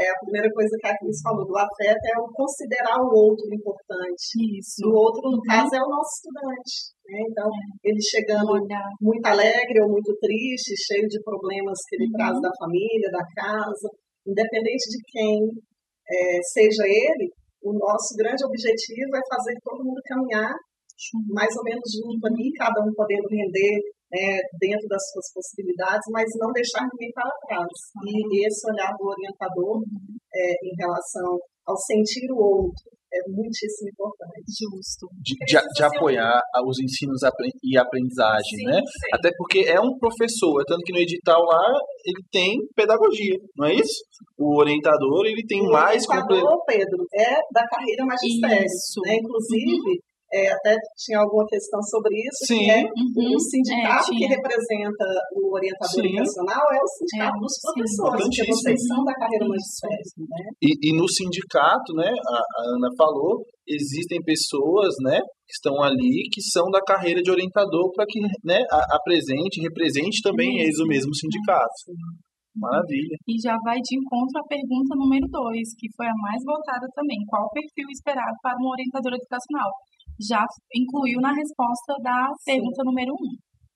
a primeira coisa que a Cris falou do afeto é o considerar o outro importante. Isso. O outro, no caso, é o nosso estudante, né? Então, ele chegando muito alegre ou muito triste, cheio de problemas que ele traz da família, da casa, independente de quem seja ele, o nosso grande objetivo é fazer todo mundo caminhar mais ou menos junto ali, cada um podendo render dentro das suas possibilidades, mas não deixar ninguém para trás. E esse olhar do orientador em relação ao sentir o outro é muitíssimo importante. Justo. De apoiar os ensinos e aprendizagem, né? Sim. Até porque é um professor, tanto que no edital lá ele tem pedagogia, não é isso? O orientador, ele tem mais... O orientador, Pedro, é da carreira magistério, né? Inclusive... até tinha alguma questão sobre isso, sim, que é o sindicato que representa o orientador educacional é o sindicato dos professores, porque vocês são da carreira magistério. Né? E no sindicato, né, a Ana falou, existem pessoas, né, que estão ali que são da carreira de orientador para que, né, represente também eles o mesmo sindicato. Maravilha. E já vai de encontro à pergunta número 2, que foi a mais votada também. Qual o perfil esperado para um orientador educacional? Já incluiu na resposta da pergunta número 1.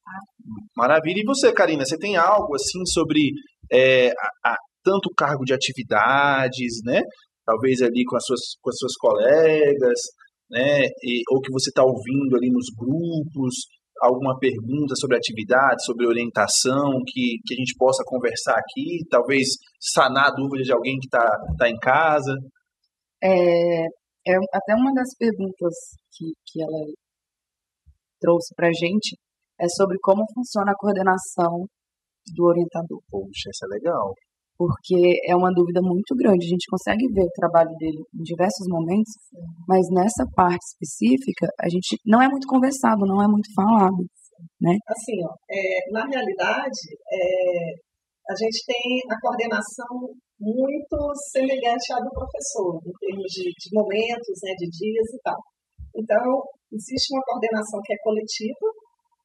Tá? Maravilha. E você, Karina, você tem algo assim sobre tanto cargo de atividades, né? Talvez ali com as suas colegas, né? Ou que você está ouvindo ali nos grupos, alguma pergunta sobre atividade, sobre orientação, que a gente possa conversar aqui, talvez sanar a dúvida de alguém que tá em casa? Até uma das perguntas que ela trouxe para a gente é sobre como funciona a coordenação do orientador. Poxa, isso é legal. Porque é uma dúvida muito grande. A gente consegue ver o trabalho dele em diversos momentos, mas nessa parte específica, a gente não é muito conversado, não é muito falado, né? Assim, na realidade, a gente tem a coordenação muito semelhante à do professor, em termos de momentos, né, de dias e tal. Então, existe uma coordenação que é coletiva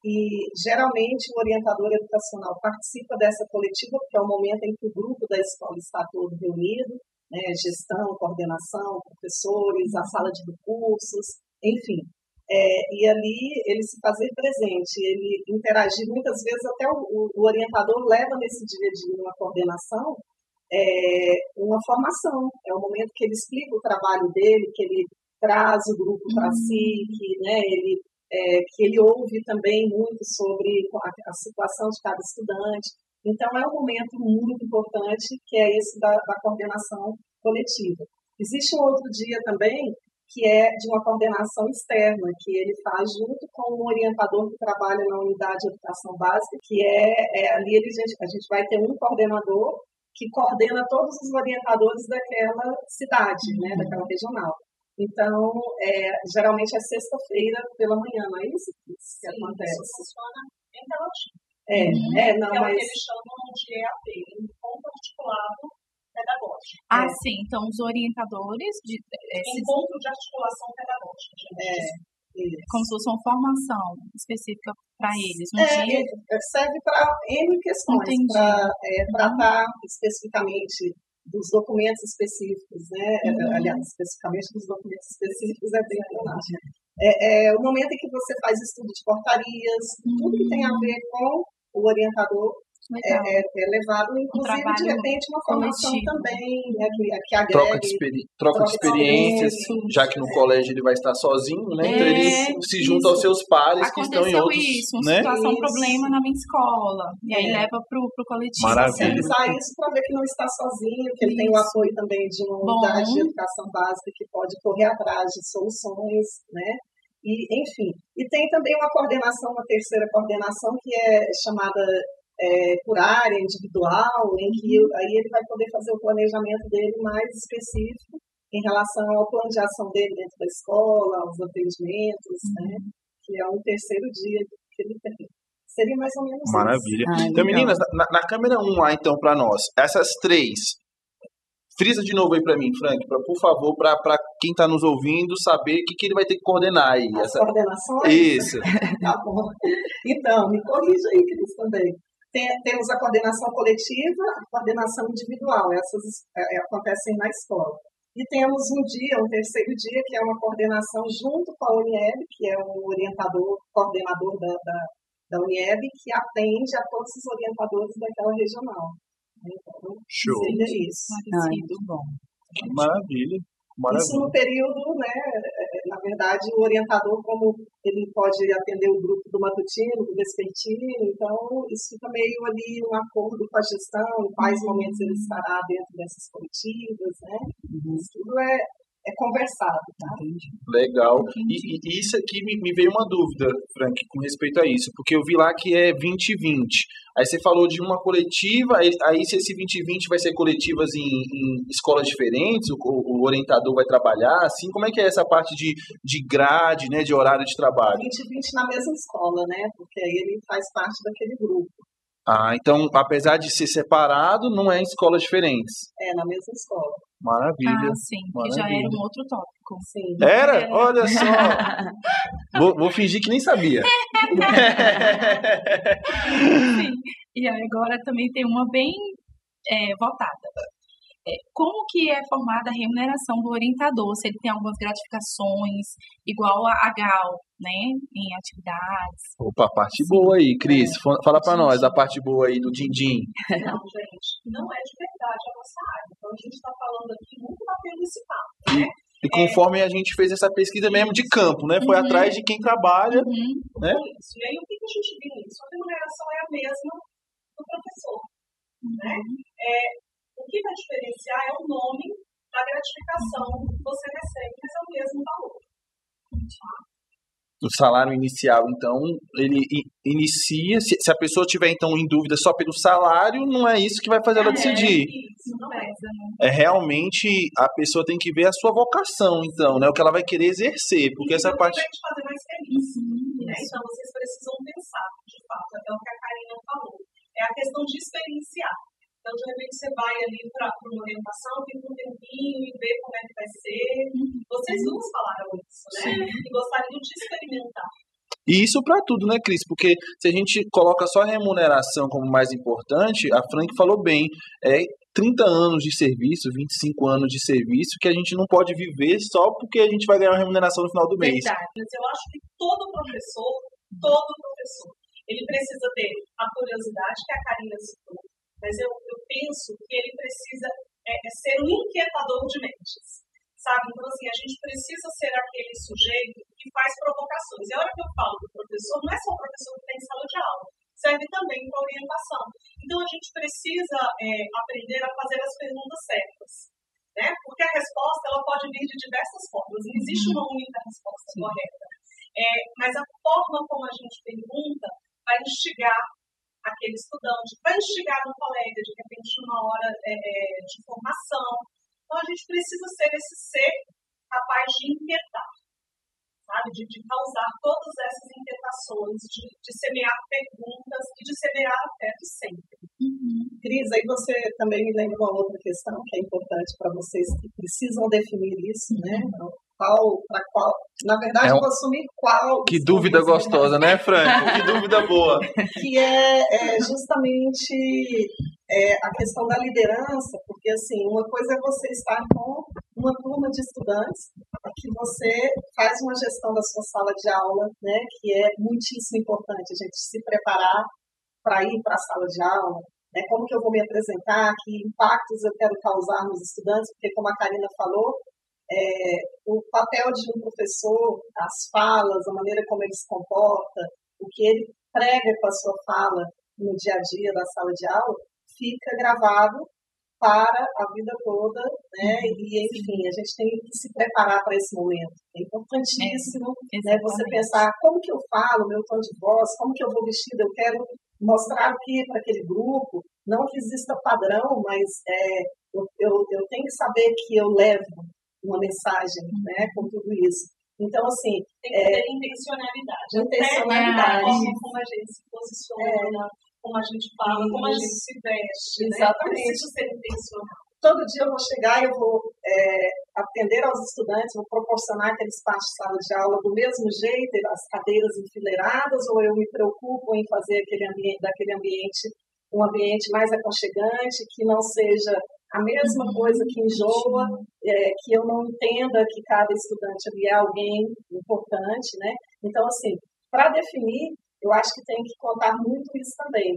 e, geralmente, o orientador educacional participa dessa coletiva porque é o momento em que o grupo da escola está todo reunido, né, gestão, coordenação, professores, a sala de recursos, enfim. E ali ele se fazer presente, ele interagir, muitas vezes até o orientador leva nesse dia a dia uma coordenação, uma formação, é o momento que ele explica o trabalho dele, que ele traz o grupo para si, que ele ouve também muito sobre a situação de cada estudante. Então é um momento muito importante que é esse da coordenação coletiva. Existe um outro dia também que é de uma coordenação externa, que ele faz junto com um orientador que trabalha na unidade de educação básica, que ali a gente vai ter um coordenador que coordena todos os orientadores daquela cidade, né, daquela regional. Então, geralmente é sexta-feira pela manhã, não é isso que acontece? Isso funciona em relativo. Não, é mas... o que eles chamam de EAP, encontro articulado pedagógico. Sim. Então, os orientadores de Encontro de articulação pedagógica, gente. Como se fosse uma formação específica para eles. Serve para N questões, para tratar especificamente dos documentos específicos, né? Aliás, especificamente dos documentos específicos é bem verdade. O momento em que você faz estudo de portarias, tudo que tem a ver com o orientador é levado, inclusive, de repente, uma formação também, né, que agregue... Troca de experiências, já que no colégio ele vai estar sozinho, né? Então ele se junta aos seus pares que estão em outros... Uma situação, um problema na minha escola, e aí leva para o coletivo. Maravilha. Usar isso para ver que não está sozinho, que ele tem o apoio também de uma unidade de educação básica que pode correr atrás de soluções, né? E, enfim, e tem também uma coordenação, uma terceira coordenação que é chamada por área individual, em que aí ele vai poder fazer o planejamento dele mais específico em relação ao plano de ação dele dentro da escola, aos atendimentos, né? Que é um terceiro dia que ele tem. Seria mais ou menos Maravilha. isso. Então, meninas, na câmera 1 lá, então, para nós, essas três, frisa de novo aí para mim, Frank, por favor, para quem está nos ouvindo saber o que ele vai ter que coordenar aí. As coordenações? Isso. Tá bom. Então, me corrija aí, Cris, também. Temos a coordenação coletiva, a coordenação individual, essas acontecem na escola. E temos um terceiro dia, que é uma coordenação junto com a UNIEB, que é o coordenador da UNIEB, que atende a todos os orientadores daquela regional. Então, show. Seria isso. Muito bom. Maravilha. Isso no período, né, na verdade, o orientador, como ele pode atender o grupo do matutino, do vespertino, então isso fica meio ali um acordo com a gestão, em quais momentos ele estará dentro dessas coletivas, né? Isso tudo é conversado, tá? Legal. E isso aqui me veio uma dúvida, Frank, com respeito a isso, porque eu vi lá que é 20/20. Aí você falou de uma coletiva, aí se esse 20/20 vai ser coletivas em escolas diferentes, o orientador vai trabalhar, assim, como é que é essa parte de grade, né, de horário de trabalho? 20/20 na mesma escola, né, porque aí ele faz parte daquele grupo. Então, apesar de ser separado, não é em escolas diferentes. É, na mesma escola. Maravilha. Sim, maravilha. Que já era um outro tópico. Sim. Era? Olha só. Vou fingir que nem sabia. Sim. E agora também tem uma bem voltada. Como que é formada a remuneração do orientador? Se ele tem algumas gratificações, igual a GAL, né? Em atividades. Opa, a parte boa aí, Cris. Fala pra nós a parte boa aí do din-din. Não, gente, não é de verdade a nossa área. Então a gente está falando aqui muito batendo esse papo, né? E conforme a gente fez essa pesquisa mesmo de campo, né? Foi atrás de quem trabalha, né? Isso. E aí o que a gente viu nisso? A remuneração é a mesma do professor, né? O que vai diferenciar é o nome da gratificação que você recebe, mas é o mesmo valor. O salário inicial, então, ele inicia, se a pessoa tiver, então, em dúvida só pelo salário, não é isso que vai fazer ela decidir. Isso, não é. É realmente, a pessoa tem que ver a sua vocação, então, né? O que ela vai querer exercer, porque essa parte... vai te fazer mais feliz, né? Então, vocês precisam pensar, de fato, é o que a Karina falou. É a questão de experienciar. Então, de repente, você vai ali para uma orientação, fica um tempinho e vê como é que vai ser. Vocês duas falaram isso, né? E gostariam de experimentar. E isso para tudo, né, Cris? Porque se a gente coloca só a remuneração como mais importante, a Frank falou bem, 30 anos de serviço, 25 anos de serviço, que a gente não pode viver só porque a gente vai ganhar uma remuneração no final do mês. Verdade, mas eu acho que todo professor, ele precisa ter a curiosidade que a Karina citou, mas eu penso que ele precisa ser um inquietador de mentes, sabe? Então, assim, a gente precisa ser aquele sujeito que faz provocações. E a hora que eu falo do professor, não é só o professor que tem sala de aula, serve também para orientação. Então, a gente precisa aprender a fazer as perguntas certas, né? Porque a resposta ela pode vir de diversas formas, não existe uma única resposta correta. Mas a forma como a gente pergunta vai instigar aquele estudante, vai instigar um colega, de repente, numa hora de formação. Então, a gente precisa ser esse ser capaz de inquietar, sabe? De causar todas essas inquietações, de semear perguntas e de semear afeto sempre. Cris, aí você também me lembra uma outra questão que é importante para vocês que precisam definir isso, né? Para qual, na verdade, eu vou assumir qual. Que dúvida gostosa, né, Franco? Que dúvida boa. Que é justamente a questão da liderança, porque assim, uma coisa é você estar com uma turma de estudantes, que você faz uma gestão da sua sala de aula, né? Que é muitíssimo importante a gente se preparar para ir para a sala de aula. Né, como que eu vou me apresentar, que impactos eu quero causar nos estudantes, porque como a Karina falou, o papel de um professor, as falas, a maneira como ele se comporta, o que ele prega com a sua fala no dia a dia da sala de aula, fica gravado para a vida toda, né? E enfim, a gente tem que se preparar para esse momento. É importantíssimo, né, você pensar como que eu falo, meu tom de voz, como que eu vou vestida, eu quero mostrar o que para aquele grupo, não que exista padrão, mas eu tenho que saber que eu levo uma mensagem, né, com tudo isso. Então, assim... Tem que ter intencionalidade. Como a gente se posiciona, como a gente fala, como a gente se veste. Exatamente. Né? Precisa ser intencional. Todo dia eu vou chegar e eu vou atender aos estudantes, vou proporcionar aquele espaço de sala de aula do mesmo jeito, as cadeiras enfileiradas, ou eu me preocupo em fazer daquele ambiente um ambiente mais aconchegante, que não seja a mesma coisa que enjoa, que eu não entenda que cada estudante ali é alguém importante, né? Então, assim, para definir, eu acho que tem que contar muito isso também.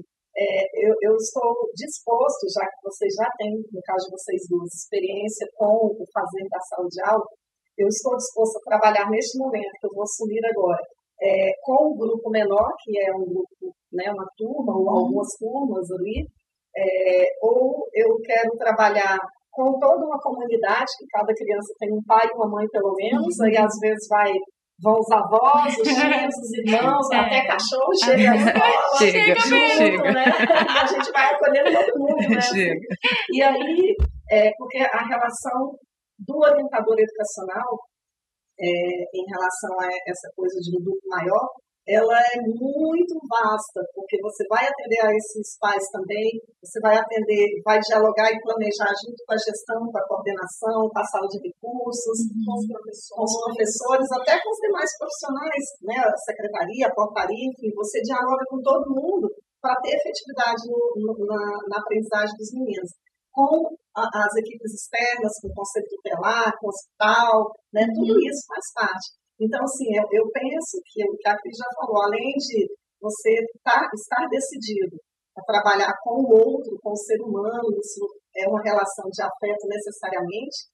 Eu estou disposto, já que vocês já têm, no caso de vocês duas, experiência com o fazer da sala de aula, eu estou disposto a trabalhar neste momento que eu vou assumir agora, com um grupo menor, que é um grupo, né, uma turma ou algumas turmas ali, ou eu quero trabalhar com toda uma comunidade, que cada criança tem um pai e uma mãe pelo menos, aí às vezes vão os avós, os tios, os irmãos, até cachorro chega à escola, chega. Né? E a gente vai acolhendo todo mundo, né? E aí, porque a relação do orientador educacional em relação a essa coisa de um grupo maior, ela é muito vasta, porque você vai atender a esses pais também, você vai dialogar e planejar junto com a gestão, com a coordenação, com a sala de recursos, com os professores, até com os demais profissionais, né, a secretaria, a portaria, enfim, você dialoga com todo mundo para ter efetividade na aprendizagem dos meninos. Com as equipes externas, com o conselho tutelar, com o hospital, né, tudo isso faz parte. Então, assim, eu penso que o que a Cris já falou, além de você estar decidido a trabalhar com o outro, com o ser humano, isso é uma relação de afeto necessariamente,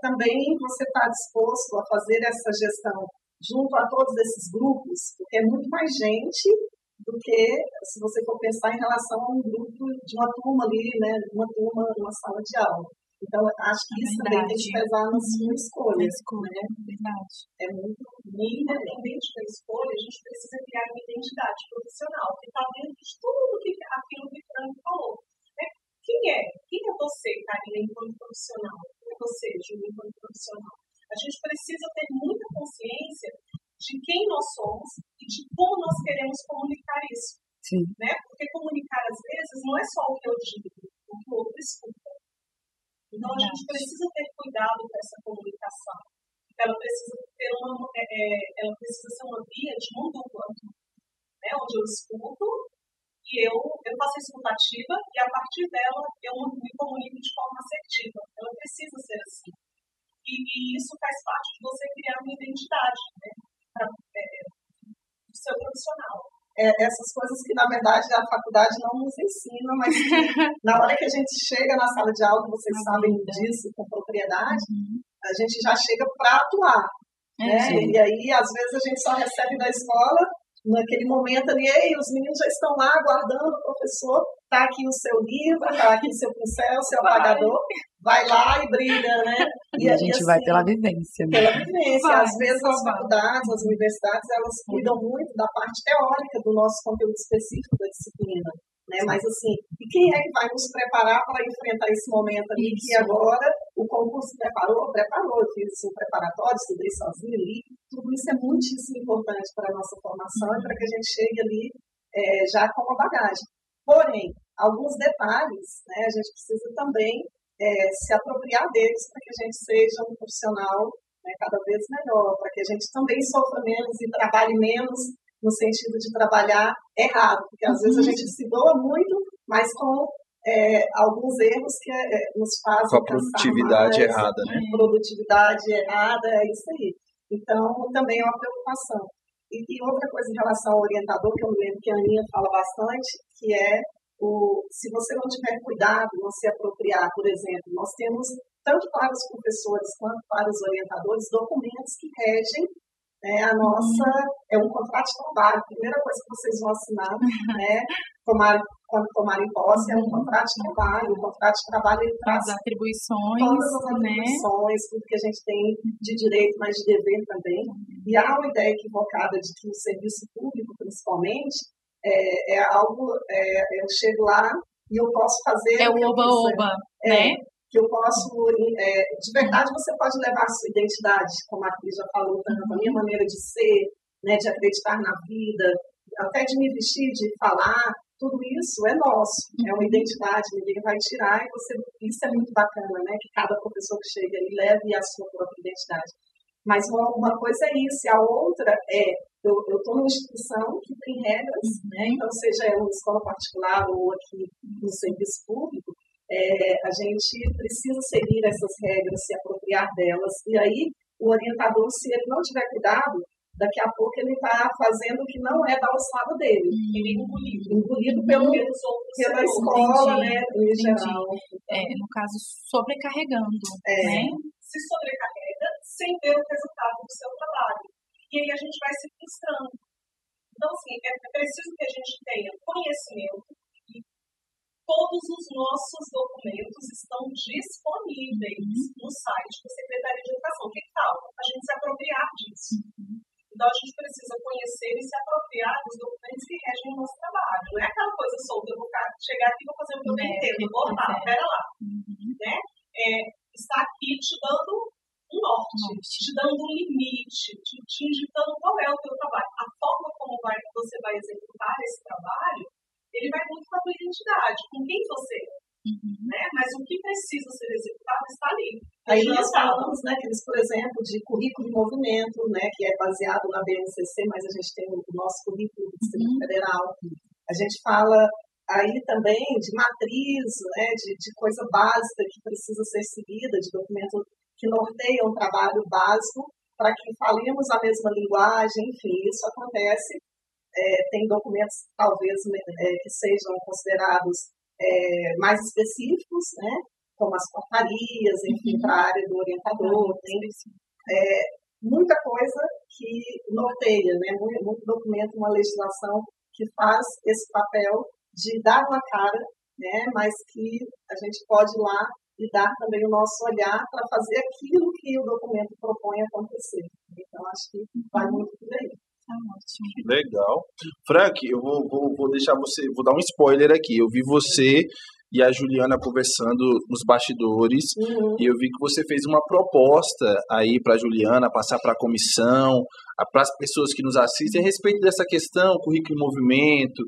também você está disposto a fazer essa gestão junto a todos esses grupos, porque é muito mais gente do que se você for pensar em relação a um grupo de uma turma ali, né, uma sala de aula. Então, acho que isso também tem que pesar na sua escolha. Né? Verdade. É muito independente da escolha, a gente precisa criar uma identidade profissional que está dentro de tudo aquilo que o Franco falou. Né? Quem é você, Karina, enquanto profissional? Quem é você, Júlia, enquanto profissional? A gente precisa ter muita consciência de quem nós somos e de como nós queremos comunicar isso. Sim. Né? Porque comunicar, às vezes, não é só o que eu digo, o que o outro escuta. Então, a gente precisa ter cuidado com essa comunicação. Ela precisa ser uma via de mão dupla, né? Onde eu escuto e eu faço a escutativa e, a partir dela, eu me comunico de forma assertiva. Ela precisa ser assim. E isso faz parte de você criar uma identidade, né? Do seu profissional. Essas coisas que, na verdade, a faculdade não nos ensina, mas que, na hora que a gente chega na sala de aula, vocês sabem disso com propriedade, a gente já chega para atuar. Né? E aí, às vezes, a gente só recebe da escola, naquele momento ali, os meninos já estão lá aguardando o professor, está aqui o seu livro, está aqui o seu pincel, o seu apagador, vai lá e brilha, né? E a gente assim, vai pela vivência. Né? Pela vivência. Às vezes as faculdades, as universidades, elas cuidam muito da parte teórica do nosso conteúdo específico da disciplina. Né? Mas assim, e quem é que vai nos preparar para enfrentar esse momento ali que agora o concurso preparou, eu fiz um preparatório, estudei sozinho ali, tudo isso é muitíssimo importante para a nossa formação e para que a gente chegue ali já com uma bagagem. Porém, alguns detalhes, né, a gente precisa também se apropriar deles para que a gente seja um profissional, né, cada vez melhor, para que a gente também sofra menos e trabalhe menos no sentido de trabalhar errado, porque às vezes a gente se doa muito, mas com alguns erros que nos fazem com a produtividade mais, errada, né? Produtividade errada, é isso aí. Então, também é uma preocupação. E outra coisa em relação ao orientador, que eu me lembro que a Aninha fala bastante, que é se você não tiver cuidado, não se apropriar, por exemplo, nós temos, tanto para os professores quanto para os orientadores, documentos que regem a nossa, um contrato de trabalho. A primeira coisa que vocês vão assinar, né, quando tomarem posse, é um contrato de trabalho. O contrato de trabalho ele traz as atribuições, todas as atribuições, tudo que a gente tem de direito, mas de dever também. E há uma ideia equivocada de que o serviço público, principalmente, é algo, eu chego lá e eu posso fazer... É o oba-oba, né? Que eu posso, de verdade, você pode levar a sua identidade, como a Cris já falou, a minha maneira de ser, né, de acreditar na vida, até de me vestir, de falar, tudo isso é nosso, é uma identidade, ninguém vai tirar, e isso é muito bacana, né, que cada professor que chega ali leve a sua própria identidade. Mas uma coisa é isso, e a outra eu estou numa instituição que tem regras, né, então seja uma escola particular ou aqui no serviço público, a gente precisa seguir essas regras, se apropriar delas, e aí o orientador, se ele não tiver cuidado, daqui a pouco ele está fazendo o que não é da alçada dele. Ele engolido pela escola, né, em geral. No caso, sobrecarregando, né? Se sobrecarrega sem ver o resultado do seu trabalho. E aí a gente vai se frustrando. Então, assim, é preciso que a gente tenha conhecimento. Todos os nossos documentos estão disponíveis no site da Secretaria de Educação. O que falta? A gente se apropriar disso. Então, a gente precisa conhecer e se apropriar dos documentos que regem o nosso trabalho. Não é aquela coisa solta, eu vou chegar aqui e vou fazer o meu inteiro, vou voltar, pera lá. Né? Está aqui te dando um norte, te dando um limite, te indicando qual é o teu trabalho. A forma como você vai executar esse trabalho, ele vai muito com a tua identidade, com quem você é. Né? Mas o que precisa ser executado está ali. Aí nós falamos, né, por exemplo, de currículo de movimento, né, que é baseado na BNCC, mas a gente tem o nosso currículo do Distrito Federal. A gente fala aí também de matriz, né, de coisa básica que precisa ser seguida, de documento que norteia um trabalho básico para que falemos a mesma linguagem, enfim, isso acontece. Tem documentos, talvez, que sejam considerados mais específicos, né, como as portarias, enfim, para a área do orientador. Tem muita coisa que norteia, né, muito documento, uma legislação que faz esse papel de dar uma cara, né, mas que a gente pode ir lá e dar também o nosso olhar para fazer aquilo que o documento propõe acontecer. Então, acho que vai muito por aí. Legal. Frank, eu vou deixar você, vou dar um spoiler aqui. Eu vi você e a Juliana conversando nos bastidores e eu vi que você fez uma proposta aí para a Juliana passar para a comissão, para as pessoas que nos assistem a respeito dessa questão, currículo em movimento,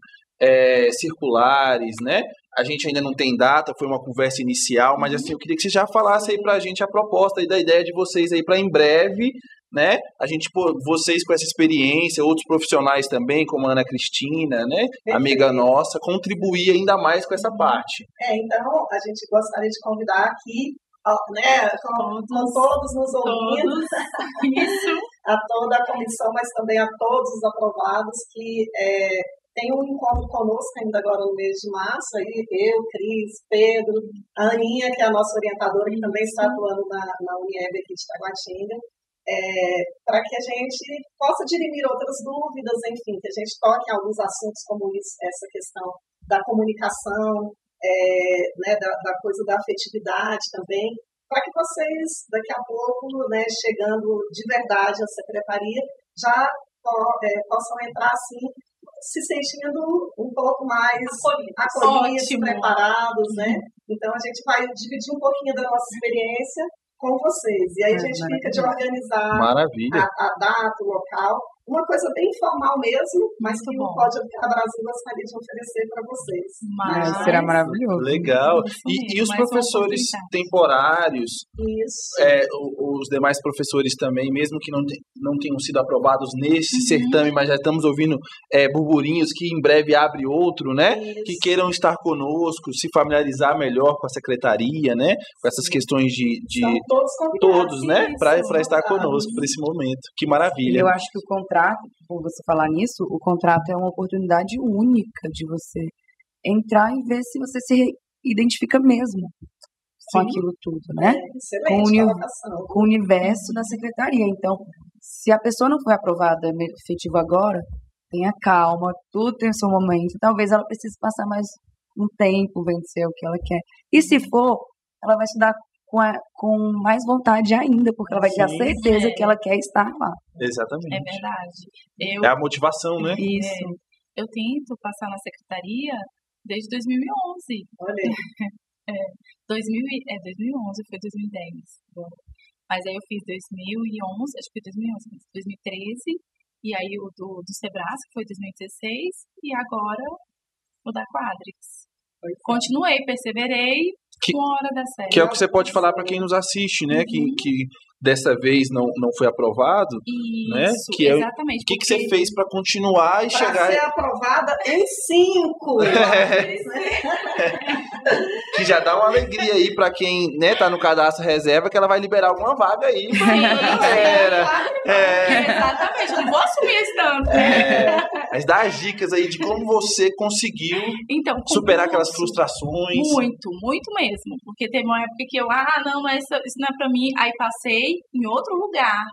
circulares, né? A gente ainda não tem data, foi uma conversa inicial, mas assim, eu queria que você já falasse aí para a gente a proposta e da ideia de vocês aí para em breve, né? A gente, vocês com essa experiência, outros profissionais também, como a Ana Cristina, né? Amiga nossa, contribuir ainda mais com essa parte. Então, a gente gostaria de convidar aqui, né, com todos nos ouvindo, a toda a comissão, mas também a todos os aprovados que tem um encontro conosco ainda agora no mês de março, aí eu, Cris, Pedro, a Aninha, que é a nossa orientadora, que também está atuando na Unieb aqui de Taguatinga, para que a gente possa dirimir outras dúvidas, enfim, que a gente toque em alguns assuntos como isso, essa questão da comunicação, né, da coisa da afetividade também, para que vocês, daqui a pouco, né, chegando de verdade à secretaria, já possam entrar assim, se sentindo um pouco mais acolhidos, preparados, né? Então, a gente vai dividir um pouquinho da nossa experiência com vocês. E aí a gente fica de organizar a data, o local. uma coisa bem informal mesmo, mas que Muito o bom. Pode Educar Brasil gostaria de oferecer para vocês. Mas Será maravilhoso. Legal. Isso E mesmo, os mais uma professores oportunidade. temporários, Isso. os demais professores também, mesmo que não tenham sido aprovados nesse Uhum. certame, mas já estamos ouvindo burburinhos que em breve abre outro, né? Isso. Que queiram estar conosco, se familiarizar melhor com a secretaria, né? Com essas questões de São todos convidados. todos, né? Isso, Para estar convidados. conosco para esse momento. Que E maravilha. eu acho que o contrato, por você falar nisso, o contrato é uma oportunidade única de você entrar e ver se você se identifica mesmo com Sim. aquilo tudo, né? Excelente Com o colocação. Com o universo da secretaria. Então, se a pessoa não foi aprovada efetivo agora, tenha calma, tudo tem o seu momento. Talvez ela precise passar mais um tempo, vencer o que ela quer. E se for, ela vai estudar com mais vontade ainda, porque ela vai ter a Sim. certeza que ela quer estar lá. Exatamente. É verdade. É a motivação, né? Isso. Eu tento passar na secretaria desde 2011. Olha aí. 2011, foi 2010. Bom, mas aí eu fiz 2011, acho que foi 2011, 2013, e aí o do Sebrae, que foi 2016, e agora o da Quadrix. Continuei, perseverei, uma hora dá certo. Que é o que você pode falar para quem nos assiste, né? Que dessa vez não foi aprovado, Isso, né? Que é, exatamente. o que você fez para continuar e Para chegar... ser aprovada em 5. Que já dá uma alegria aí para quem, né, tá no cadastro reserva, que ela vai liberar alguma vaga aí pra galera. Exatamente, eu não vou assumir esse tanto, né? Mas dá as dicas aí de como você conseguiu Então, superar aquelas concurso, frustrações. muito mesmo. Porque teve uma época que eu, não, mas isso não é pra mim. Aí passei em outro lugar.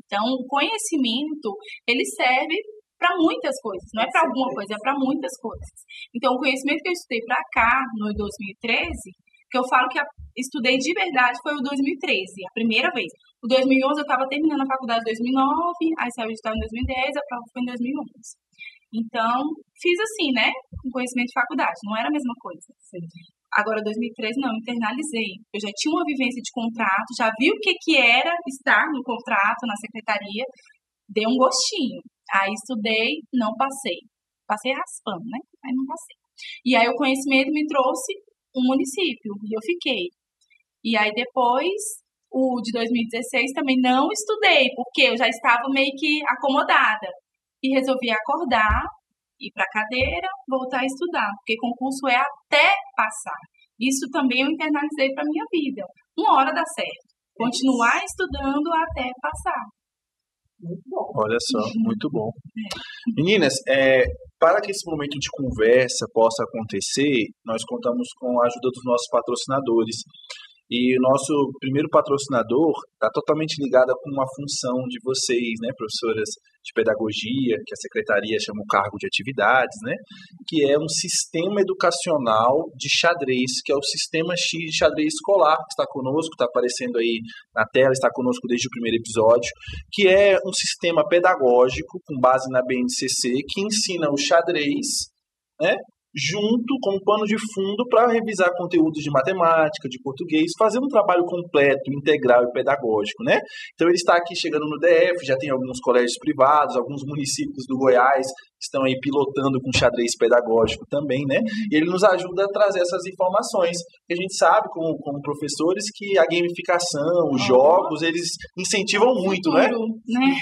Então, o conhecimento, ele serve para muitas coisas. Não é para alguma coisa, é para muitas coisas. Então, o conhecimento que eu estudei para cá, no 2013, que eu falo que estudei de verdade, foi o 2013, a primeira vez. O 2011 eu estava terminando a faculdade em 2009, aí saiu o edital em 2010, a prova foi em 2011. Então, fiz assim, né? Com conhecimento de faculdade, não era a mesma coisa. Sim. Agora, 2013, não, internalizei. Eu já tinha uma vivência de contrato, já vi o que era estar no contrato, na secretaria, dei um gostinho. Aí estudei, não passei. Passei raspando, né? Aí não passei. E aí o conhecimento me trouxe um município, e eu fiquei. E aí depois, o de 2016 também não estudei, porque eu já estava meio que acomodada. E resolvi acordar, ir para a cadeira, voltar a estudar, porque concurso é até passar. Isso também eu internalizei para minha vida. Uma hora dá certo. Continuar estudando até passar. Muito bom. Olha só, muito bom. Meninas, para que esse momento de conversa possa acontecer, nós contamos com a ajuda dos nossos patrocinadores. E o nosso primeiro patrocinador está totalmente ligado com uma função de vocês, né, professoras de pedagogia, que a secretaria chama o cargo de atividades, né, que é um sistema educacional de xadrez, que é o Sistema X de Xadrez Escolar, que está conosco, está aparecendo aí na tela, está conosco desde o primeiro episódio, que é um sistema pedagógico com base na BNCC, que ensina o xadrez, né, junto com um pano de fundo para revisar conteúdos de matemática, de português, fazer um trabalho completo, integral e pedagógico, né? Então ele está aqui chegando no DF, já tem alguns colégios privados, alguns municípios do Goiás estão aí pilotando com xadrez pedagógico também, né? E ele nos ajuda a trazer essas informações. A gente sabe, como professores, que a gamificação, os jogos, eles incentivam muito, futuro, né?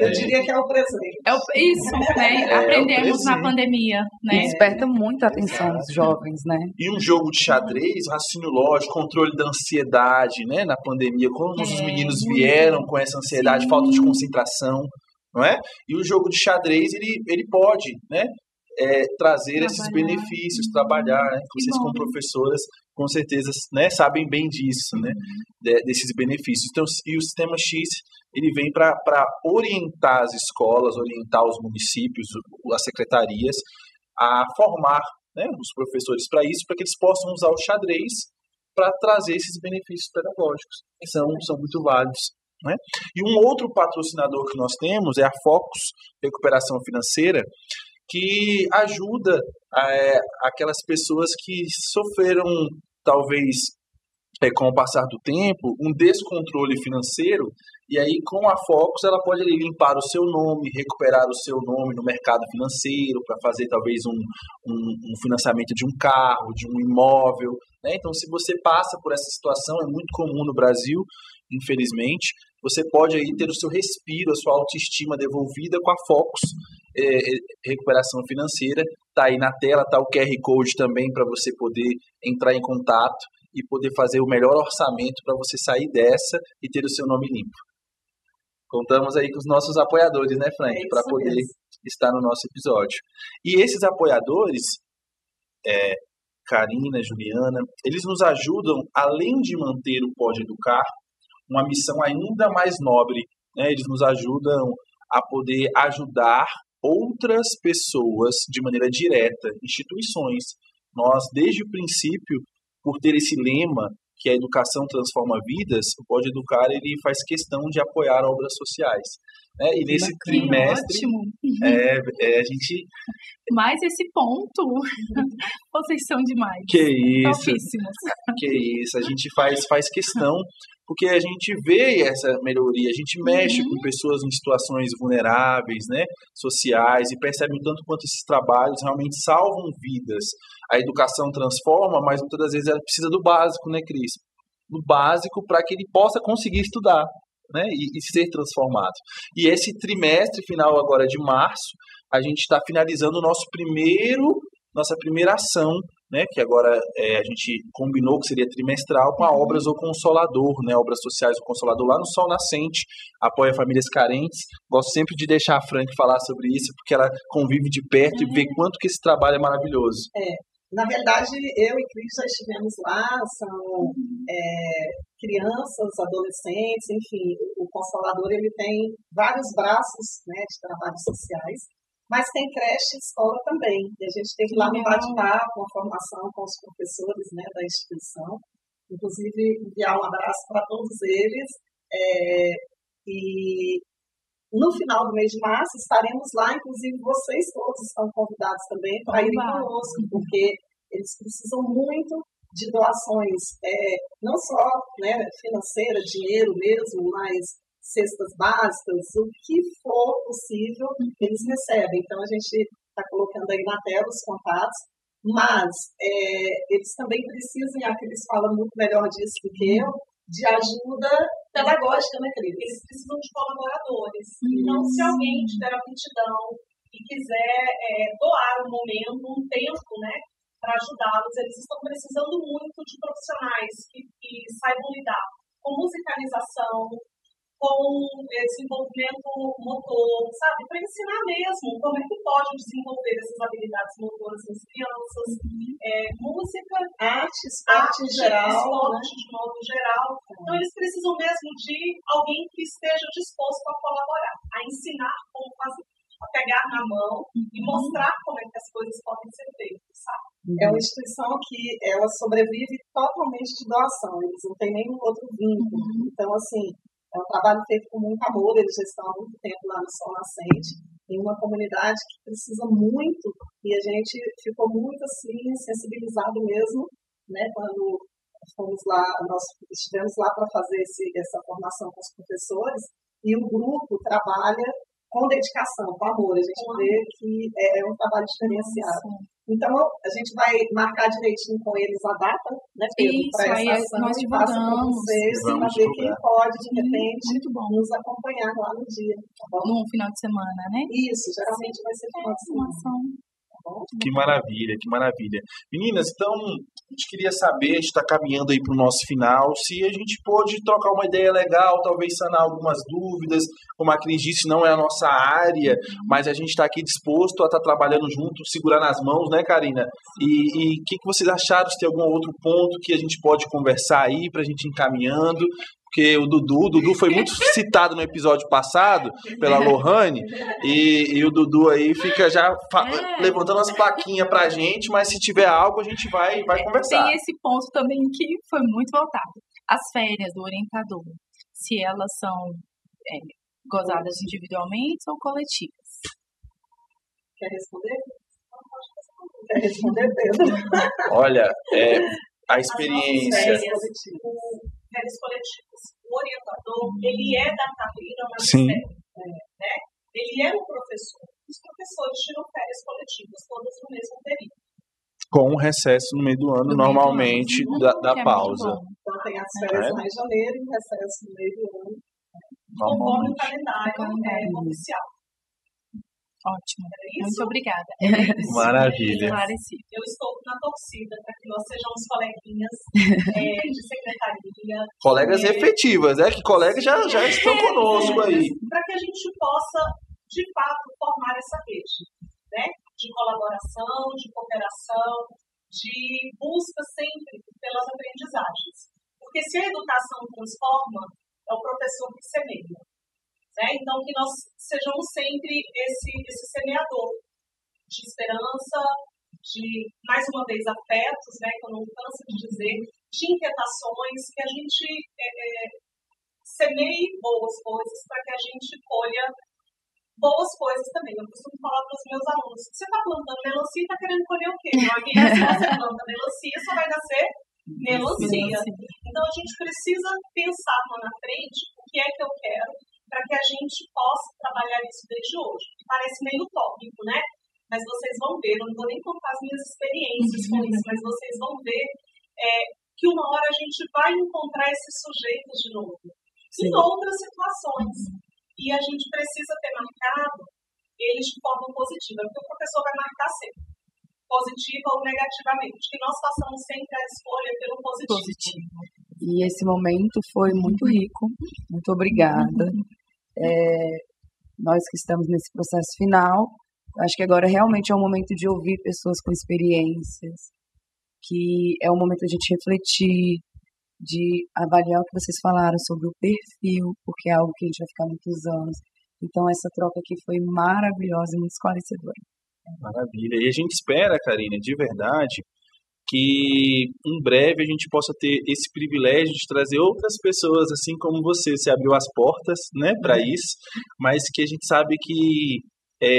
Eu diria que é o presente. Isso, né? Aprendemos presente. na pandemia, E né? desperta muito a atenção dos jovens, né? E um jogo de xadrez, raciocínio lógico, controle da ansiedade, né? Na pandemia, como os meninos vieram com essa ansiedade, falta de concentração, não é? E o jogo de xadrez, ele pode, né? Trazer esses benefícios, trabalhar, né? Vocês como professoras, com certeza, né, sabem bem disso, né? Desses benefícios. Então, e o Sistema X, ele vem para orientar as escolas, orientar os municípios, as secretarias, a formar, né, os professores para isso, para que eles possam usar o xadrez para trazer esses benefícios pedagógicos, que são muito válidos, né? E um outro patrocinador que nós temos é a Focus Recuperação Financeira, que ajuda aquelas pessoas que sofreram, talvez, com o passar do tempo, um descontrole financeiro, e aí com a Focus ela pode limpar o seu nome, recuperar o seu nome no mercado financeiro, para fazer talvez um financiamento de um carro, de um imóvel, né? Então, se você passa por essa situação, é muito comum no Brasil, infelizmente, você pode aí ter o seu respiro, a sua autoestima devolvida com a Focus Recuperação Financeira. Tá aí na tela, tá o QR Code também para você poder entrar em contato e poder fazer o melhor orçamento para você sair dessa e ter o seu nome limpo. Contamos aí com os nossos apoiadores, né, Frank? Para poder estar no nosso episódio. E esses apoiadores, Karina, Juliana, eles nos ajudam, além de manter o Pode Educar, uma missão ainda mais nobre, né? Eles nos ajudam a poder ajudar outras pessoas de maneira direta, instituições. Nós, desde o princípio, por ter esse lema, que a educação transforma vidas, o Pode Educar ele faz questão de apoiar obras sociais. Né? E nesse trimestre, a gente... Mais esse ponto, vocês são demais. Que isso, topíssimos. Que isso, a gente faz questão, porque a gente vê essa melhoria, a gente mexe com pessoas em situações vulneráveis, né, sociais, e percebe o tanto quanto esses trabalhos realmente salvam vidas. A educação transforma, mas muitas das vezes ela precisa do básico, né, Cris? Do básico para que ele possa conseguir estudar, né, e ser transformado. E esse trimestre final agora de março, a gente está finalizando nossa primeira ação, né, que agora a gente combinou que seria trimestral, com a Obras O Consolador, né, Obras Sociais O Consolador, lá no Sol Nascente, apoia famílias carentes. Gosto sempre de deixar a Frank falar sobre isso, porque ela convive de perto e vê quanto que esse trabalho é maravilhoso. Na verdade, eu e Cris já estivemos lá, são crianças, adolescentes, enfim, o Consolador ele tem vários braços, né, de trabalhos sociais, mas tem creche e escola também. E a gente teve lá no bate-papo, uma formação com os professores, né, da instituição. Inclusive, enviar um abraço para todos eles. E no final do mês de março estaremos lá, inclusive vocês todos estão convidados também para irem conosco, porque eles precisam muito de doações, não só, né, financeira, dinheiro mesmo, mas cestas básicas, o que for possível, eles recebem. Então, a gente está colocando aí na tela os contatos, mas eles também precisam, e a Cris fala muito melhor disso do que eu, de ajuda pedagógica, né, Cris? Eles precisam de colaboradores. Então, se alguém tiver aptidão e quiser doar um momento, um tempo, né, para ajudá-los, eles estão precisando muito de profissionais que saibam lidar com musicalização, com desenvolvimento motor, sabe? Para ensinar mesmo como é que pode desenvolver essas habilidades motoras nas crianças, música, arte, esporte em geral, esporte de modo geral. Então, eles precisam mesmo de alguém que esteja disposto a colaborar, a ensinar como fazer, a pegar na mão e mostrar como é que as coisas podem ser feitas, sabe? É uma instituição que ela sobrevive totalmente de doação, eles não têm nenhum outro vínculo. Então, assim, é um trabalho feito com muito amor, eles já estão há muito tempo lá no Sol Nascente, em uma comunidade que precisa muito, e a gente ficou muito assim, sensibilizado mesmo, né, quando fomos lá, nós estivemos lá para fazer essa formação com os professores, e o grupo trabalha com dedicação, com amor, a gente vê que é um trabalho diferenciado. Então, a gente vai marcar direitinho com eles a data, né, Pedro, para essa ação, nós e passa para vocês, para ver quem pode, de repente, nos acompanhar lá no dia. Tá bom? No final de semana, né? Isso, geralmente vai ser final de semana. Que maravilha, que maravilha. Meninas, então, a gente queria saber, a gente está caminhando aí para o nosso final, se a gente pôde trocar uma ideia legal, talvez sanar algumas dúvidas, como a Cris disse, não é a nossa área, mas a gente está aqui disposto a estar trabalhando junto, segurar nas mãos, né, Karina? E o que vocês acharam, se tem algum outro ponto que a gente pode conversar aí, para a gente ir encaminhando? Porque o Dudu foi muito citado no episódio passado pela Lohane, e o Dudu aí fica já levantando as plaquinhas pra gente, mas se tiver algo a gente vai conversar. Tem esse ponto também que foi muito voltado. As férias do orientador, se elas são gozadas individualmente ou coletivas? Quer responder? Quer responder, Pedro? Olha, A experiência. Férias coletivas. O orientador, ele é da carreira Sim. magistério, né? Ele é um professor. Os professores tiram férias coletivas, todas no mesmo período. Com um recesso no meio do ano, normalmente, da pausa. Então tem as férias lá em janeiro e o recesso no meio do ano. Conforme o calendário oficial. Ótimo. Muito obrigada. Maravilha. Eu estou na torcida para que nós sejamos coleguinhas de secretaria. Colegas efetivas, que colegas já estão conosco aí. Para que a gente possa, de fato, formar essa rede, né? De colaboração, de cooperação, de busca sempre pelas aprendizagens. Porque se a educação transforma, é o professor que semeia. Né? Então, que nós sejamos sempre esse semeador de esperança, de, mais uma vez, afetos, né? Que eu não canso de dizer, de inquietações, que a gente semeie boas coisas para que a gente colha boas coisas também. Eu costumo falar para os meus alunos, você está plantando melancia e está querendo colher o quê? Se você planta melancia, só vai nascer melancia. Então, a gente precisa pensar lá na frente o que é que eu quero, para que a gente possa trabalhar isso desde hoje. Parece meio utópico, né? Mas vocês vão ver, eu não vou nem contar as minhas experiências com isso, mas vocês vão ver que uma hora a gente vai encontrar esses sujeitos de novo, em outras situações. E a gente precisa ter marcado eles de forma positiva, porque o professor vai marcar sempre, positiva ou negativamente, que nós façamos sempre a escolha pelo positivo. E esse momento foi muito rico, muito obrigada. Nós que estamos nesse processo final, acho que agora realmente é um momento de ouvir pessoas com experiências, que é um momento de a gente refletir, de avaliar o que vocês falaram sobre o perfil, porque é algo que a gente vai ficar muitos anos. Então essa troca aqui foi maravilhosa e muito esclarecedora. Maravilha. E a gente espera, Karine, de verdade, que em breve a gente possa ter esse privilégio de trazer outras pessoas, assim como você abriu as portas, né, para isso, mas que a gente sabe que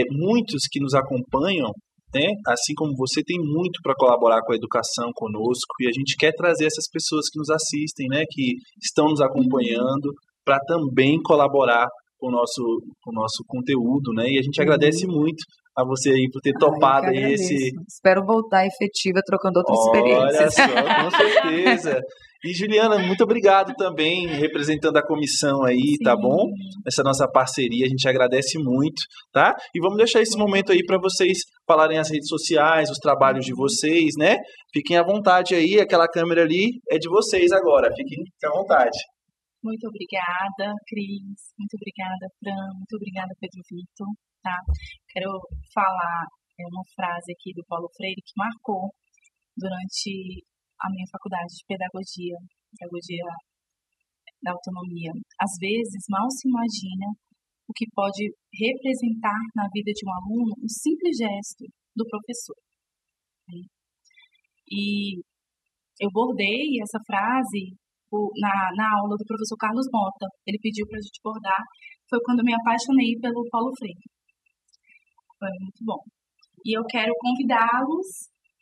muitos que nos acompanham, né, assim como você, tem muito para colaborar com a educação conosco, e a gente quer trazer essas pessoas que nos assistem, né, que estão nos acompanhando, para também colaborar com o nosso conteúdo, né, e a gente agradece muito a você aí por ter topado esse... Espero voltar efetiva, trocando outras experiências. Olha só, com certeza. E Juliana, muito obrigado também, representando a comissão aí, sim, tá bom? Essa nossa parceria, a gente agradece muito, tá? E vamos deixar esse momento aí para vocês falarem as redes sociais, os trabalhos de vocês, né? Fiquem à vontade aí, aquela câmera ali é de vocês agora, fiquem à vontade. Muito obrigada, Cris, muito obrigada, Fran, muito obrigada, Pedro Vitor, tá? Quero falar uma frase aqui do Paulo Freire que marcou durante a minha faculdade de pedagogia da autonomia. Às vezes, mal se imagina o que pode representar na vida de um aluno um simples gesto do professor. E eu bordei essa frase na aula do professor Carlos Mota. Ele pediu para a gente bordar. Foi quando eu me apaixonei pelo Paulo Freire. Foi muito bom. E eu quero convidá-los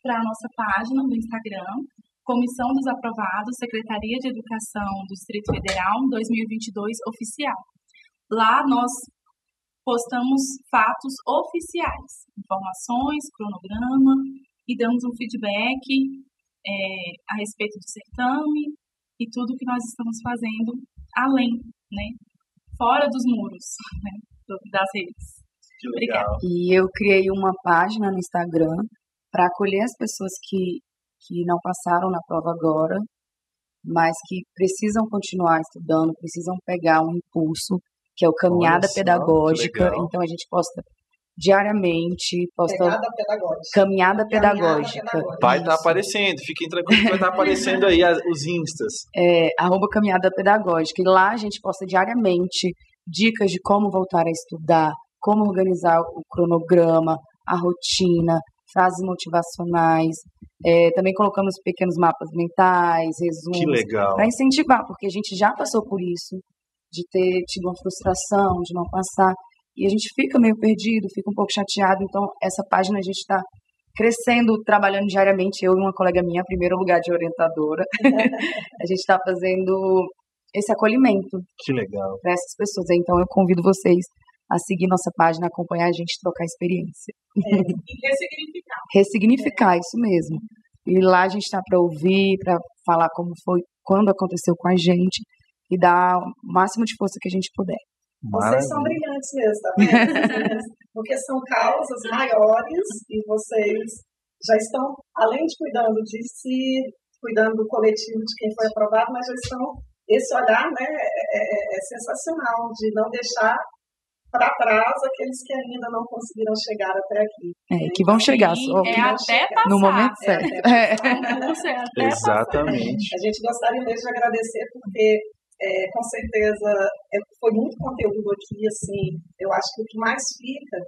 para a nossa página no Instagram, Comissão dos Aprovados, Secretaria de Educação do Distrito Federal 2022 Oficial. Lá nós postamos fatos oficiais, informações, cronograma, e damos um feedback a respeito do certame e tudo que nós estamos fazendo além, né, fora dos muros, né, das redes. Obrigada. E eu criei uma página no Instagram para acolher as pessoas que não passaram na prova agora, mas que precisam continuar estudando, precisam pegar um impulso, que é o Caminhada Pedagógica. Então a gente posta diariamente, Caminhada Pedagógica. Vai estar aparecendo, fiquem tranquilos que vai estar aparecendo aí os instas. @Caminhada Pedagógica. E lá a gente posta diariamente dicas de como voltar a estudar, como organizar o cronograma, a rotina, frases motivacionais. Também colocamos pequenos mapas mentais, resumos, para incentivar, porque a gente já passou por isso, de ter tido uma frustração, de não passar, e a gente fica meio perdido, fica um pouco chateado. Então essa página a gente está crescendo, trabalhando diariamente, eu e uma colega minha, primeiro lugar de orientadora, a gente está fazendo esse acolhimento Que legal. para essas pessoas. Então, eu convido vocês a seguir nossa página, acompanhar a gente, trocar experiência. E ressignificar. Ressignificar, isso mesmo. E lá a gente está para ouvir, para falar como foi, quando aconteceu com a gente, e dar o máximo de força que a gente puder. Vocês são brilhantes mesmo, tá vendo? Porque são causas maiores e vocês já estão, além de cuidando de si, cuidando do coletivo de quem foi aprovado, mas já estão, esse olhar, né, é sensacional, de não deixar para trás aqueles que ainda não conseguiram chegar até aqui. Que vão chegar só até passar. no momento certo. Exatamente. A gente gostaria mesmo de agradecer, porque com certeza foi muito conteúdo aqui, assim, eu acho que o que mais fica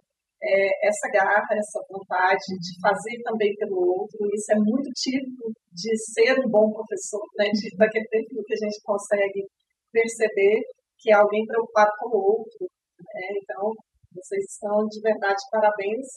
é essa garra, essa vontade de fazer também pelo outro. Isso é muito típico de ser um bom professor, né? Daquele perfil que a gente consegue perceber que é alguém preocupado com o outro. Então, vocês estão de verdade parabéns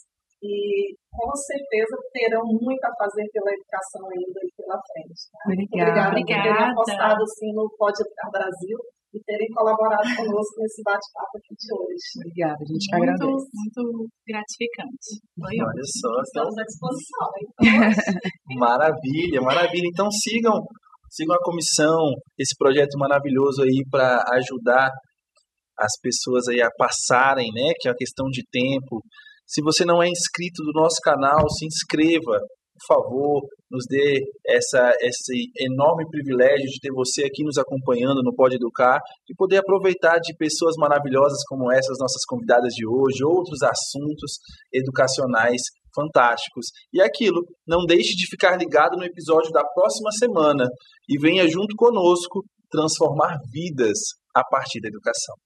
e com certeza terão muito a fazer pela educação ainda e pela frente. Tá? Obrigada por terem apostado assim, no Pode Educar Brasil e terem colaborado conosco nesse bate-papo aqui de hoje. Obrigada, a gente agradece. Muito gratificante. Olha só, estamos à disposição. Então, maravilha, maravilha. Então sigam a comissão, esse projeto maravilhoso aí para ajudar as pessoas aí a passarem, né, que é uma questão de tempo. Se você não é inscrito do nosso canal, se inscreva, por favor, nos dê esse enorme privilégio de ter você aqui nos acompanhando no Pode Educar e poder aproveitar de pessoas maravilhosas como essas nossas convidadas de hoje, outros assuntos educacionais fantásticos. E aquilo, não deixe de ficar ligado no episódio da próxima semana e venha junto conosco transformar vidas a partir da educação.